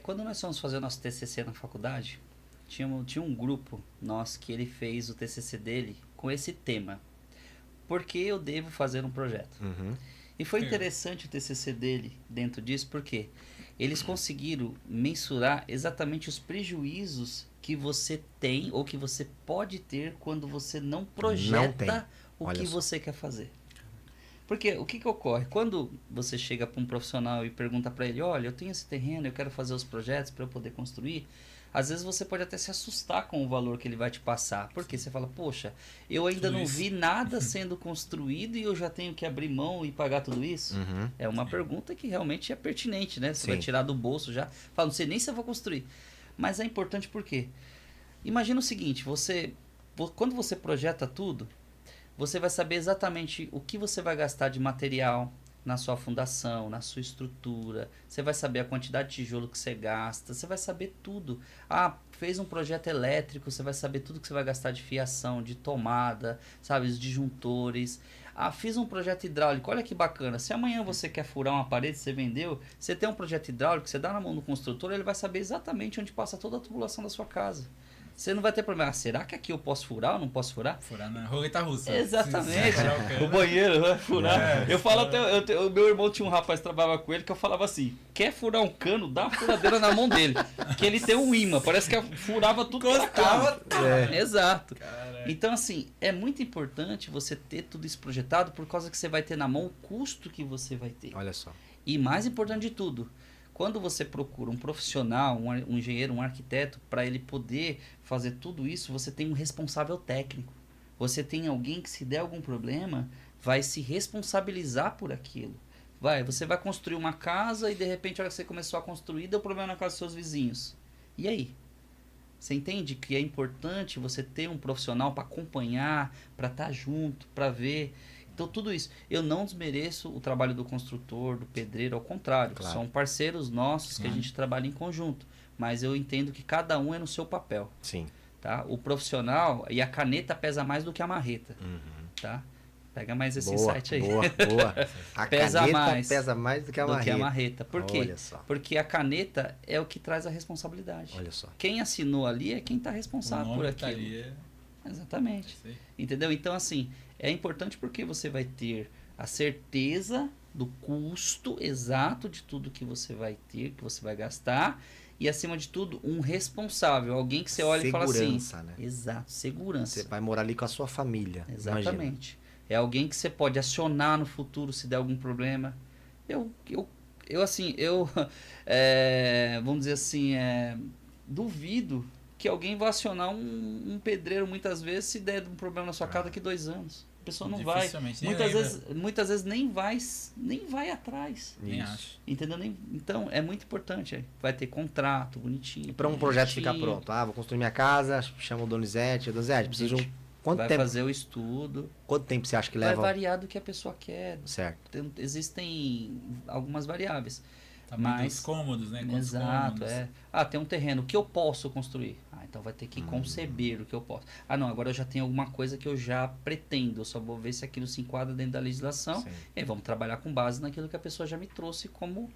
Quando nós fomos fazer o nosso TCC na faculdade, tinha um grupo nosso que ele fez o TCC dele com esse tema. Por que eu devo fazer um projeto? Uhum. E foi interessante o TCC dele dentro disso, porque eles conseguiram mensurar exatamente os prejuízos que você tem ou que você pode ter quando você não projeta o que você quer fazer. Porque o que ocorre? Quando você chega para um profissional e pergunta para ele, olha, eu tenho esse terreno, eu quero fazer os projetos para eu poder construir, às vezes você pode até se assustar com o valor que ele vai te passar. Porque você fala, poxa, eu ainda não vi nada sendo construído e eu já tenho que abrir mão e pagar tudo isso? É uma pergunta que realmente é pertinente, né? Você vai tirar do bolso já. Fala, não sei nem se eu vou construir. Mas é importante porque, imagina o seguinte, quando você projeta tudo, você vai saber exatamente o que você vai gastar de material na sua fundação, na sua estrutura. Você vai saber a quantidade de tijolo que você gasta. Você vai saber tudo. Ah, fez um projeto elétrico, você vai saber tudo que você vai gastar de fiação, de tomada, sabe, os disjuntores. Ah, fiz um projeto hidráulico, olha que bacana. Se amanhã você quer furar uma parede, você vendeu, você tem um projeto hidráulico, você dá na mão do construtor, ele vai saber exatamente onde passa toda a tubulação da sua casa. Você não vai ter problema. Ah, será que aqui eu posso furar ou não posso furar? Furar na roleta russa. Exatamente. O banheiro vai furar. Eu falo até... O meu irmão tinha um rapaz que trabalhava com ele que eu falava assim, quer furar um cano, dá uma furadeira na mão dele. Que ele tem um imã. Parece que furava tudo pela cama. Exato. Caralho. Então, assim, é muito importante você ter tudo isso projetado por causa que você vai ter na mão o custo que você vai ter. Olha só. E mais importante de tudo, quando você procura um profissional, um engenheiro, um arquiteto, para ele poder fazer tudo isso, você tem um responsável técnico. Você tem alguém que, se der algum problema, vai se responsabilizar por aquilo. Você vai construir uma casa e, de repente, a hora que você começou a construir, deu problema na casa dos seus vizinhos. E aí? Você entende que é importante você ter um profissional para acompanhar, para estar junto, para ver... Então, tudo isso. Eu não desmereço o trabalho do construtor, do pedreiro, ao contrário. Claro. São parceiros nossos que a gente trabalha em conjunto. Mas eu entendo que cada um é no seu papel. Sim. Tá? O profissional e a caneta pesa mais do que a marreta. Tá? Pega mais esse insight aí. Boa. A caneta pesa mais do que a marreta. Por quê? Olha só. Porque a caneta é o que traz a responsabilidade. Olha só. Quem assinou ali é quem está responsável por aquilo. Exatamente. Entendeu? Então, assim, é importante porque você vai ter a certeza do custo exato de tudo que você vai ter, que você vai gastar, e, acima de tudo, um responsável, alguém que você olha e fala assim... Segurança, né? Exato, segurança. Você vai morar ali com a sua família. Exatamente. Imagina. É alguém que você pode acionar no futuro se der algum problema. Vamos dizer assim, duvido que alguém vai acionar um pedreiro muitas vezes se der um problema na sua casa daqui 2 anos. A pessoa não vai. Muitas vezes nem vai atrás. Nem acho. Entendeu? Então é muito importante. Vai ter contrato bonitinho. E para um projeto ficar pronto. Ah, vou construir minha casa, chama o Donizete. Donizete, preciso de quanto tempo? Vai fazer o estudo. Quanto tempo você acha que leva? Vai variar do que a pessoa quer. Certo. Existem algumas variáveis. Mas cômodos, né? Exato, tem um terreno que eu posso construir. Então vai ter que conceber o que eu posso. Não, agora eu já tenho alguma coisa que eu já pretendo. Eu só vou ver se aquilo se enquadra dentro da legislação. Sim. E aí vamos trabalhar com base naquilo que a pessoa já me trouxe como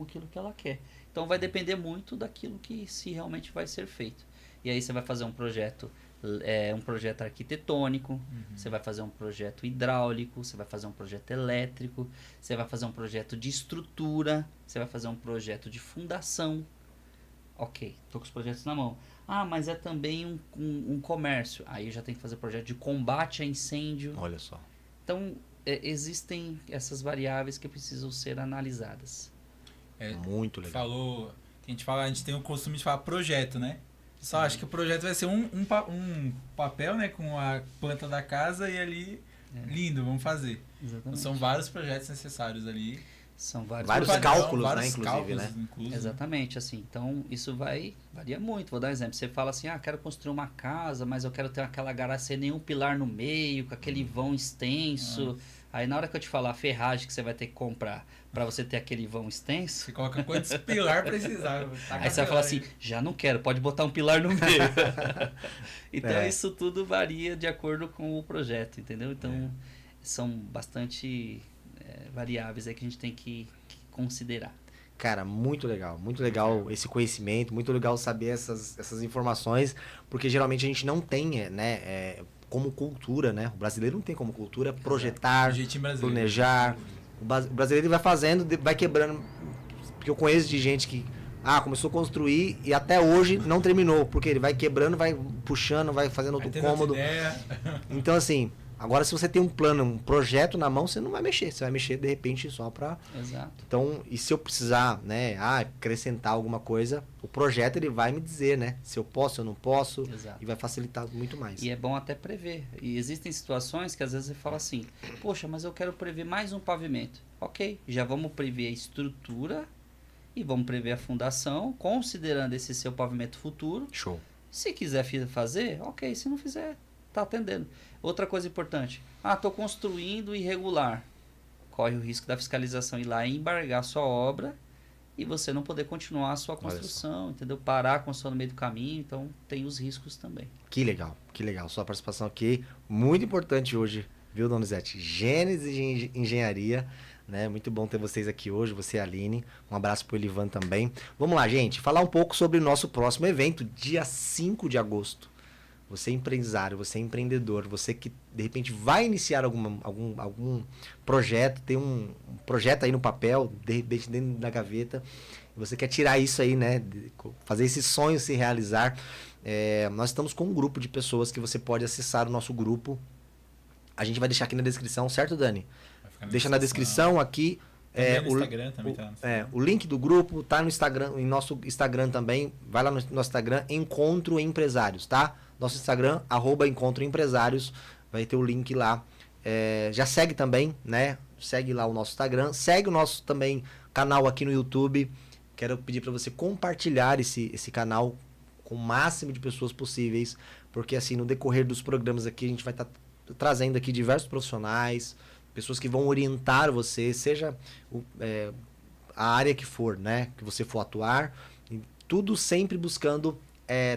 aquilo que ela quer. Então vai depender muito daquilo que se realmente vai ser feito. E aí você vai fazer um projeto arquitetônico, você vai fazer um projeto hidráulico, você vai fazer um projeto elétrico, você vai fazer um projeto de estrutura, você vai fazer um projeto de fundação. Ok, estou com os projetos na mão. Mas é também um comércio. Aí eu já tenho que fazer projeto de combate a incêndio. Olha só. Então, existem essas variáveis que precisam ser analisadas. Muito legal. A gente tem o costume de falar projeto, né? Só acho que o projeto vai ser um papel, né, com a planta da casa e ali, lindo, vamos fazer. Então, são vários projetos necessários ali. São vários cálculos, vários né, inclusive, cálculos, né? Exatamente, assim. Então, isso varia muito. Vou dar um exemplo. Você fala assim, quero construir uma casa, mas eu quero ter aquela garagem sem nenhum pilar no meio, com aquele vão extenso. Aí, na hora que eu te falar a ferragem que você vai ter que comprar para você ter aquele vão extenso... Você coloca quantos pilar precisar. Aí você vai falar assim, já não quero, pode botar um pilar no meio. Então, isso tudo varia de acordo com o projeto, entendeu? Então, são bastante variáveis aí que a gente tem que considerar. Cara, muito legal esse conhecimento, muito legal saber essas informações, porque geralmente a gente não tem, como cultura, né? O brasileiro não tem como cultura projetar, planejar. O brasileiro vai fazendo, vai quebrando. Porque eu conheço de gente que começou a construir e até hoje não terminou, porque ele vai quebrando, vai puxando, vai fazendo outro cômodo. Então, assim, Agora, se você tem um plano, um projeto na mão, você não vai mexer. Você vai mexer, de repente, só para... Exato. Então, e se eu precisar, né, acrescentar alguma coisa, o projeto ele vai me dizer, né? Se eu posso, se eu não posso. Exato. E vai facilitar muito mais. E é bom até prever. E existem situações que às vezes você fala assim, poxa, mas eu quero prever mais um pavimento. Ok, já vamos prever a estrutura e vamos prever a fundação, considerando esse seu pavimento futuro. Show. Se quiser fazer, ok. Se não fizer, tá atendendo. Outra coisa importante. Estou construindo irregular. Corre o risco da fiscalização ir lá e embargar a sua obra e você não poder continuar a sua construção, entendeu? Parar a construção no meio do caminho. Então, tem os riscos também. Que legal, que legal. Sua participação aqui, muito importante hoje, viu, Donizete? Gênesis de Engenharia, né? Muito bom ter vocês aqui hoje, você e a Aline. Um abraço pro Elivan também. Vamos lá, gente, falar um pouco sobre o nosso próximo evento, dia 5 de agosto. Você é empresário, você é empreendedor, você que de repente vai iniciar algum projeto, tem um projeto aí no papel, de repente dentro da gaveta, você quer tirar isso aí, né? Fazer esse sonho se realizar. Nós estamos com um grupo de pessoas que você pode acessar o nosso grupo. A gente vai deixar aqui na descrição, certo, Dani? Deixa na descrição aqui. No Instagram também tá. O link do grupo tá no Instagram, em nosso Instagram também. Vai lá no nosso Instagram, Encontro Empresários, tá? Nosso Instagram, @Encontro Empresários. Vai ter o link lá. Já segue também, né? Segue lá o nosso Instagram. Segue o nosso também canal aqui no YouTube. Quero pedir para você compartilhar esse canal com o máximo de pessoas possíveis. Porque assim, no decorrer dos programas aqui, a gente vai estar trazendo aqui diversos profissionais, pessoas que vão orientar você, seja a área que for, né? Que você for atuar. Tudo sempre buscando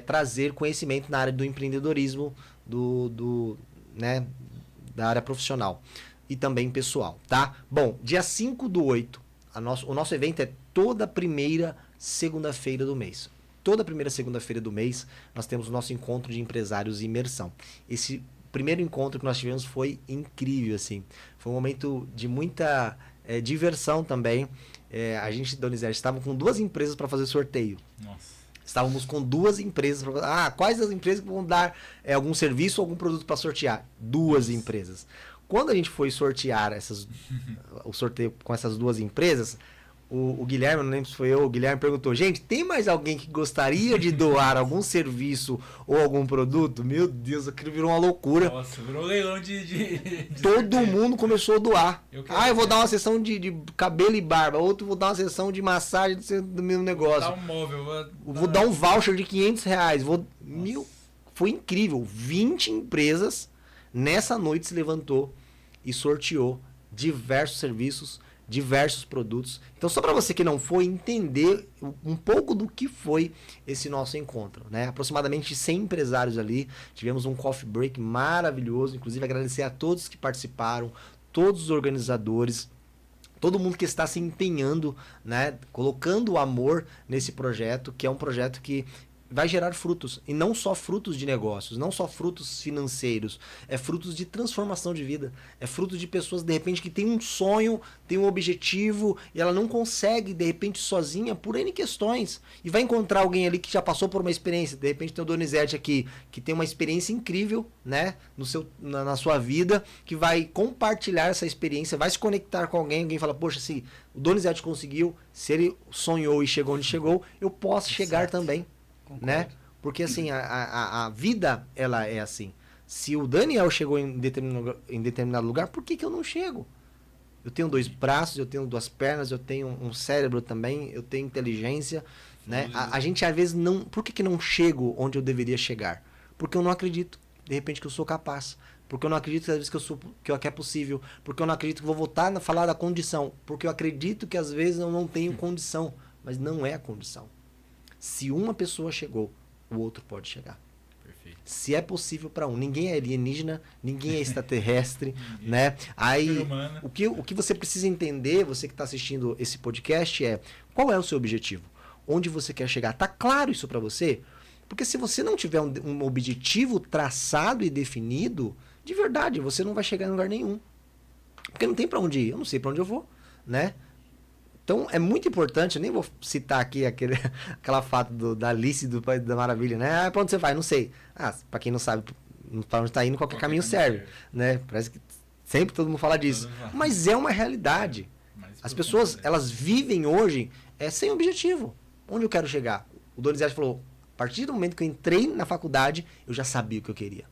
trazer conhecimento na área do empreendedorismo, né, da área profissional e também pessoal, tá? Bom, dia 5/8, o nosso evento é toda primeira segunda-feira do mês. Toda primeira segunda-feira do mês, nós temos o nosso encontro de empresários e imersão. Esse primeiro encontro que nós tivemos foi incrível, assim. Foi um momento de muita diversão também. A gente, Donizete, estava com 2 empresas para fazer sorteio. Nossa. Estávamos com 2 empresas. Quais as empresas que vão dar algum serviço ou algum produto para sortear? 2 empresas. Quando a gente foi sortear o sorteio com essas 2 empresas, o Guilherme, não lembro se foi eu, o Guilherme perguntou, gente, tem mais alguém que gostaria de doar algum serviço ou algum produto? Meu Deus, aquilo virou uma loucura. Nossa, virou leilão de todo mundo começou a doar. Eu vou dar uma sessão de cabelo e barba, outro vou dar uma sessão de massagem do meu negócio. Vou dar um móvel. Vou dar um voucher de R$500. Foi incrível. 20 empresas nessa noite se levantou e sorteou diversos serviços, diversos produtos. Então, só para você que não foi entender um pouco do que foi esse nosso encontro, né? Aproximadamente 100 empresários ali. Tivemos um coffee break maravilhoso. Inclusive, agradecer a todos que participaram, todos os organizadores, todo mundo que está se empenhando, né? Colocando o amor nesse projeto, que é um projeto que vai gerar frutos, e não só frutos de negócios, não só frutos financeiros, é frutos de transformação de vida, é frutos de pessoas, de repente, que tem um sonho, tem um objetivo, e ela não consegue, de repente, sozinha, por N questões, e vai encontrar alguém ali que já passou por uma experiência, de repente tem o Donizete aqui, que tem uma experiência incrível, né, na sua vida, que vai compartilhar essa experiência, vai se conectar com alguém fala, poxa, se o Donizete conseguiu, se ele sonhou e chegou onde chegou, eu posso chegar também. Concordo. Né? Porque assim, a vida, ela é assim. Se o Daniel chegou em determinado lugar, por que eu não chego? Eu tenho 2 braços, eu tenho 2 pernas, eu tenho um cérebro também, eu tenho inteligência, né? A gente às vezes não... Por que não chego onde eu deveria chegar? Porque eu não acredito, de repente, que eu sou capaz. Porque eu não acredito às vezes que é possível. Porque eu não acredito que vou voltar a falar da condição. Porque eu acredito que às vezes eu não tenho condição. Mas não é a condição. Se uma pessoa chegou, o outro pode chegar. Perfeito. Se é possível para um. Ninguém é alienígena, ninguém é extraterrestre, né? Aí, o que você precisa entender, você que está assistindo esse podcast, é qual é o seu objetivo? Onde você quer chegar? Tá claro isso para você? Porque se você não tiver um objetivo traçado e definido, de verdade, você não vai chegar em lugar nenhum. Porque não tem para onde ir. Eu não sei para onde eu vou, né? Então, é muito importante, eu nem vou citar aqui aquela fato da Alice do País da Maravilha, né? Pra onde você vai? Não sei. Pra quem não sabe, Para onde está indo, qualquer caminho serve, né? Parece que sempre todo mundo fala disso. Mas é uma realidade. As pessoas, elas vivem hoje sem objetivo. Onde eu quero chegar? O Donizete falou, a partir do momento que eu entrei na faculdade, eu já sabia o que eu queria.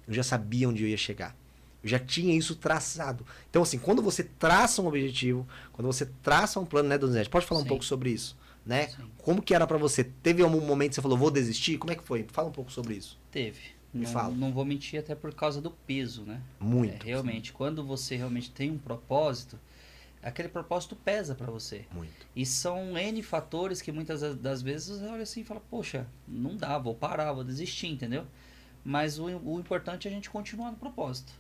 Eu já sabia onde eu ia chegar. Eu já tinha isso traçado. Então, assim, quando você traça um objetivo, quando você traça um plano, né, Donizete? Pode falar um pouco sobre isso, né? Sim. Como que era pra você? Teve algum momento que você falou, vou desistir? Como é que foi? Fala um pouco sobre isso. Teve. Não vou mentir, até por causa do peso, né? Muito. Realmente, quando você realmente tem um propósito, aquele propósito pesa pra você. Muito. E são N fatores que muitas das vezes você olha assim e fala, poxa, não dá, vou parar, vou desistir, entendeu? Mas o importante é a gente continuar no propósito,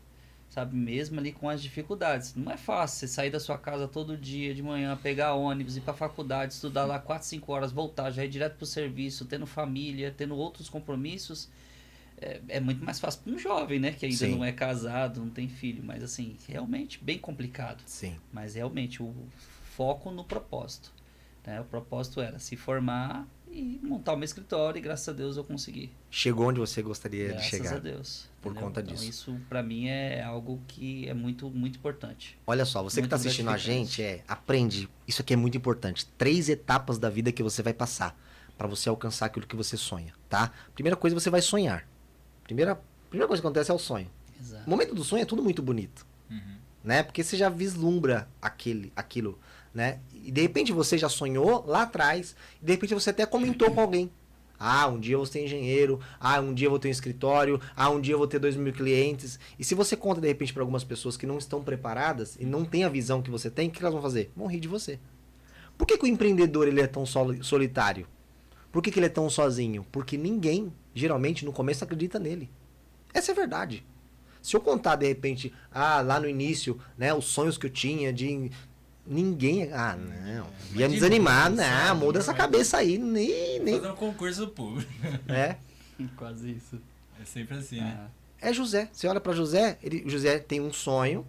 sabe? Mesmo ali com as dificuldades. Não é fácil você sair da sua casa todo dia de manhã, pegar ônibus, ir pra faculdade, estudar lá 4, 5 horas, voltar, já ir direto pro serviço, tendo família, tendo outros compromissos. É muito mais fácil para um jovem, né? Que ainda não é casado, não tem filho. Mas, assim, realmente bem complicado. Sim. Mas, realmente, o foco no propósito. Né? O propósito era se formar e montar o meu escritório. E, graças a Deus, eu consegui. Chegou onde você gostaria de chegar. Graças a Deus. Por entendeu? Conta então, disso. Isso, para mim, é algo que é muito, muito importante. Olha só, você que está assistindo a gente, aprende. Isso aqui é muito importante. 3 etapas da vida que você vai passar para você alcançar aquilo que você sonha, tá? Primeira coisa, você vai sonhar. Primeira coisa que acontece é o sonho. Exato. O momento do sonho é tudo muito bonito. Né? Porque você já vislumbra aquilo, né? E de repente você já sonhou lá atrás, e de repente você até comentou com alguém. Ah, um dia eu vou ser engenheiro, um dia eu vou ter um escritório, um dia eu vou ter 2.000 clientes. E se você conta de repente para algumas pessoas que não estão preparadas e não têm a visão que você tem, o que elas vão fazer? Vão rir de você. Por que o empreendedor ele é tão solitário? Por que ele é tão sozinho? Porque ninguém, geralmente, no começo acredita nele. Essa é a verdade. Se eu contar, de repente, lá no início, né, os sonhos que eu tinha de... Ninguém... não. Ia me desanimar. Não, muda essa cabeça aí. Nem... Fazer um concurso público. Quase isso. É sempre assim, né? É José. Você olha para José, José tem um sonho,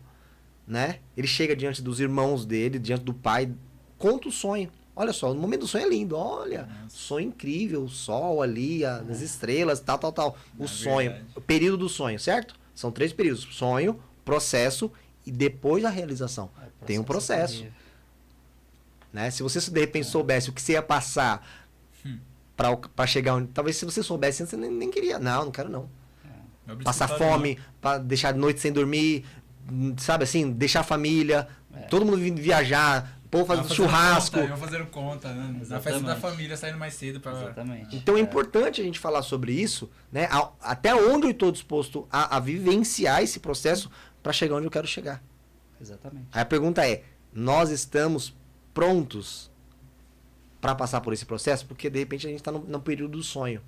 né? Ele chega diante dos irmãos dele, diante do pai, conta o sonho. Olha só, o momento do sonho é lindo. Olha, sonho incrível, o sol ali, as estrelas, tal. O sonho, verdade. O período do sonho, certo? São 3 períodos. Sonho, processo e depois a realização. Tem um processo. Né? Se você de repente soubesse o que você ia passar para chegar onde... Talvez se você soubesse, você nem queria. Não quero não. Passar fome, para deixar a noite sem dormir, sabe assim, deixar a família, todo mundo viajar... Ou fazendo churrasco. Eu fazendo conta, né? Na festa da família, saindo mais cedo para. Exatamente. Então é importante a gente falar sobre isso, né? Até onde eu estou disposto a vivenciar esse processo para chegar onde eu quero chegar. Exatamente. Aí a pergunta é: nós estamos prontos para passar por esse processo? Porque de repente a gente está no período do sonho.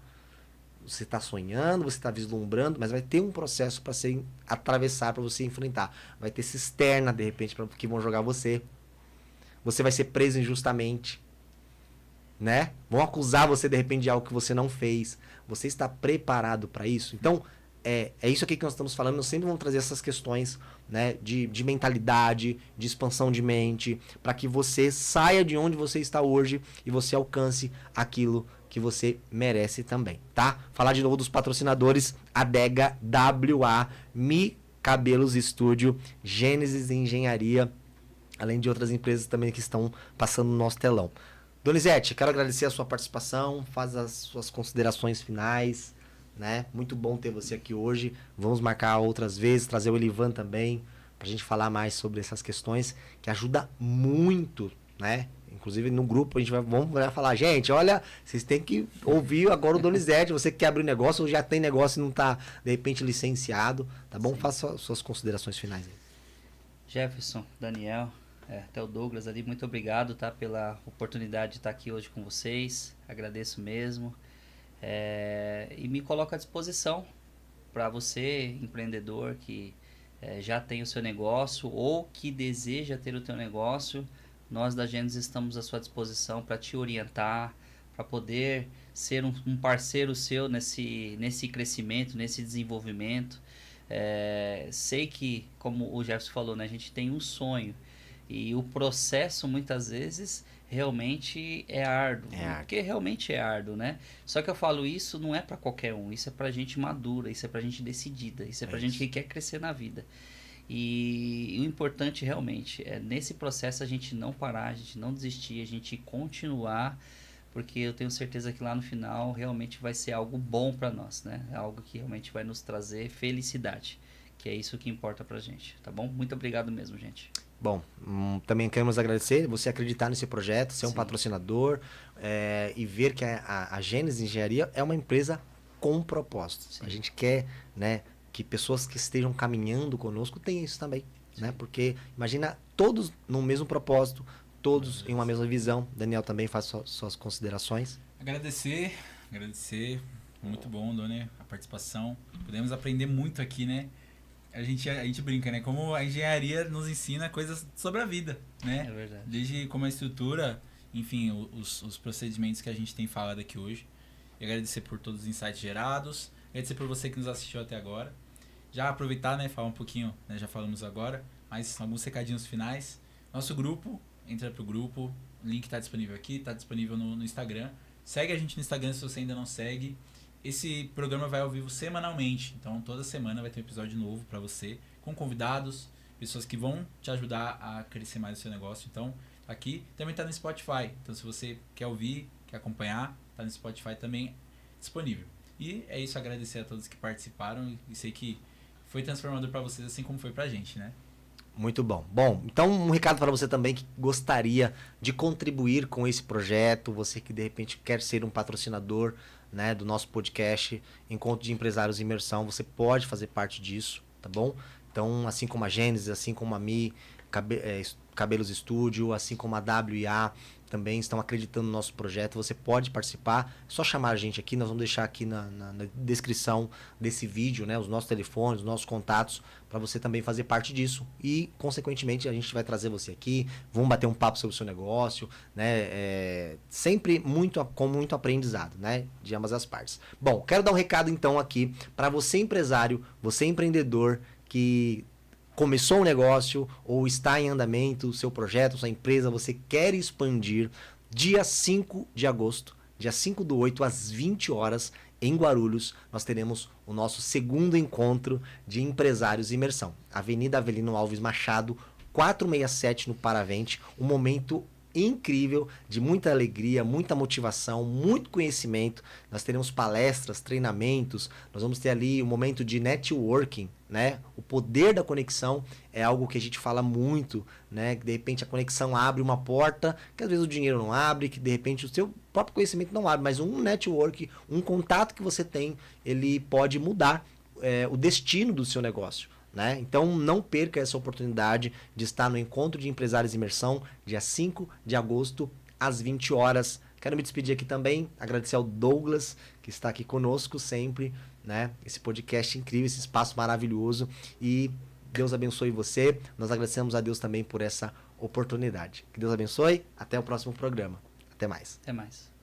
Você está sonhando, você está vislumbrando, mas vai ter um processo para você atravessar, para você enfrentar. Vai ter cisterna, de repente, que vão jogar você. Você vai ser preso injustamente, né? Vão acusar você, de repente, de algo que você não fez. Você está preparado para isso? Então, é isso aqui que nós estamos falando. Nós sempre vamos trazer essas questões, né, de mentalidade, de expansão de mente, para que você saia de onde você está hoje e você alcance aquilo que você merece também, tá? Falar de novo dos patrocinadores: Adega WA, Mi Cabelos Estúdio, Gênesis Engenharia, além de outras empresas também que estão passando no nosso telão. Donizete, quero agradecer a sua participação, faz as suas considerações finais, né? Muito bom ter você aqui hoje. Vamos marcar outras vezes, trazer o Elivan também, pra gente falar mais sobre essas questões, que ajuda muito, né? Inclusive no grupo vamos falar, gente, olha, vocês têm que ouvir agora o Donizete, você que quer abrir um negócio ou já tem negócio e não está, de repente, licenciado, tá bom? Sim. Faça suas considerações finais aí. Jefferson, Daniel, até o Douglas ali, muito obrigado, tá, pela oportunidade de estar aqui hoje com vocês, agradeço mesmo, e me coloco à disposição para você, empreendedor, que já tem o seu negócio ou que deseja ter o teu negócio. Nós da Gênesis estamos à sua disposição para te orientar, para poder ser um parceiro seu nesse crescimento, nesse desenvolvimento. Sei que, como o Jefferson falou, né, a gente tem um sonho. E o processo, muitas vezes, realmente é árduo. Porque realmente é árduo, né? Só que eu falo isso não é para qualquer um. Isso é pra gente madura, isso é pra gente decidida, isso é pra gente que quer crescer na vida. E o importante realmente é nesse processo a gente não parar, a gente não desistir, a gente continuar, porque eu tenho certeza que lá no final realmente vai ser algo bom para nós, né? É algo que realmente vai nos trazer felicidade, que é isso que importa pra gente, tá bom? Muito obrigado mesmo, gente. Bom, também queremos agradecer você acreditar nesse projeto, ser um Sim. patrocinador e ver que a Gênesis Engenharia é uma empresa com propósito. Sim. A gente quer, né, que pessoas que estejam caminhando conosco tenham isso também, né? Porque imagina todos no mesmo propósito, todos em uma mesma visão. Daniel também faz suas considerações. Agradecer, muito bom, Doni, a participação. Podemos aprender muito aqui, né? A gente brinca, né? Como a engenharia nos ensina coisas sobre a vida, né? É verdade. Desde como a estrutura, enfim, os procedimentos que a gente tem falado aqui hoje. E agradecer por todos os insights gerados. Agradecer por você que nos assistiu até agora. Já aproveitar, né? Falar um pouquinho, né? Já falamos agora, mas alguns recadinhos finais. Nosso grupo, entra pro grupo. O link tá disponível aqui, tá disponível no Instagram. Segue a gente no Instagram se você ainda não segue. Esse programa vai ao vivo semanalmente, então toda semana vai ter um episódio novo para você, com convidados, pessoas que vão te ajudar a crescer mais o seu negócio. Então, aqui também está no Spotify. Então, se você quer ouvir, quer acompanhar, está no Spotify também disponível. E é isso, agradecer a todos que participaram e sei que foi transformador para vocês, assim como foi para a gente, né? Muito bom. Bom, então um recado para você também que gostaria de contribuir com esse projeto, você que de repente quer ser um patrocinador, né, do nosso podcast Encontro de Empresários Imersão, você pode fazer parte disso, tá bom? Então, assim como a Gênesis, assim como a Mi, Cabelos Estúdio, assim como a WA também estão acreditando no nosso projeto, você pode participar, é só chamar a gente aqui, nós vamos deixar aqui na descrição desse vídeo, né, os nossos telefones, os nossos contatos, para você também fazer parte disso. E, consequentemente, a gente vai trazer você aqui, vamos bater um papo sobre o seu negócio, né, sempre com muito aprendizado, né, de ambas as partes. Bom, quero dar um recado então aqui para você empresário, você empreendedor que começou um negócio ou está em andamento, o seu projeto, sua empresa, você quer expandir, dia 5 de agosto, dia 5/8, às 20 horas, em Guarulhos, nós teremos o nosso segundo encontro de empresários imersão. Avenida Avelino Alves Machado, 467 no Paravente, um momento incrível, de muita alegria, muita motivação, muito conhecimento. Nós teremos palestras, treinamentos, nós vamos ter ali um momento de networking, né? O poder da conexão é algo que a gente fala muito, né? Que de repente a conexão abre uma porta, que às vezes o dinheiro não abre, que de repente o seu próprio conhecimento não abre, mas um network, um contato que você tem, ele pode mudar o destino do seu negócio. Né? Então não perca essa oportunidade de estar no Encontro de Empresários Imersão, dia 5 de agosto, às 20 horas. Quero me despedir aqui também, agradecer ao Douglas, que está aqui conosco sempre, né? Esse podcast incrível, esse espaço maravilhoso. E Deus abençoe você. Nós agradecemos a Deus também por essa oportunidade. Que Deus abençoe. Até o próximo programa. Até mais. Até mais.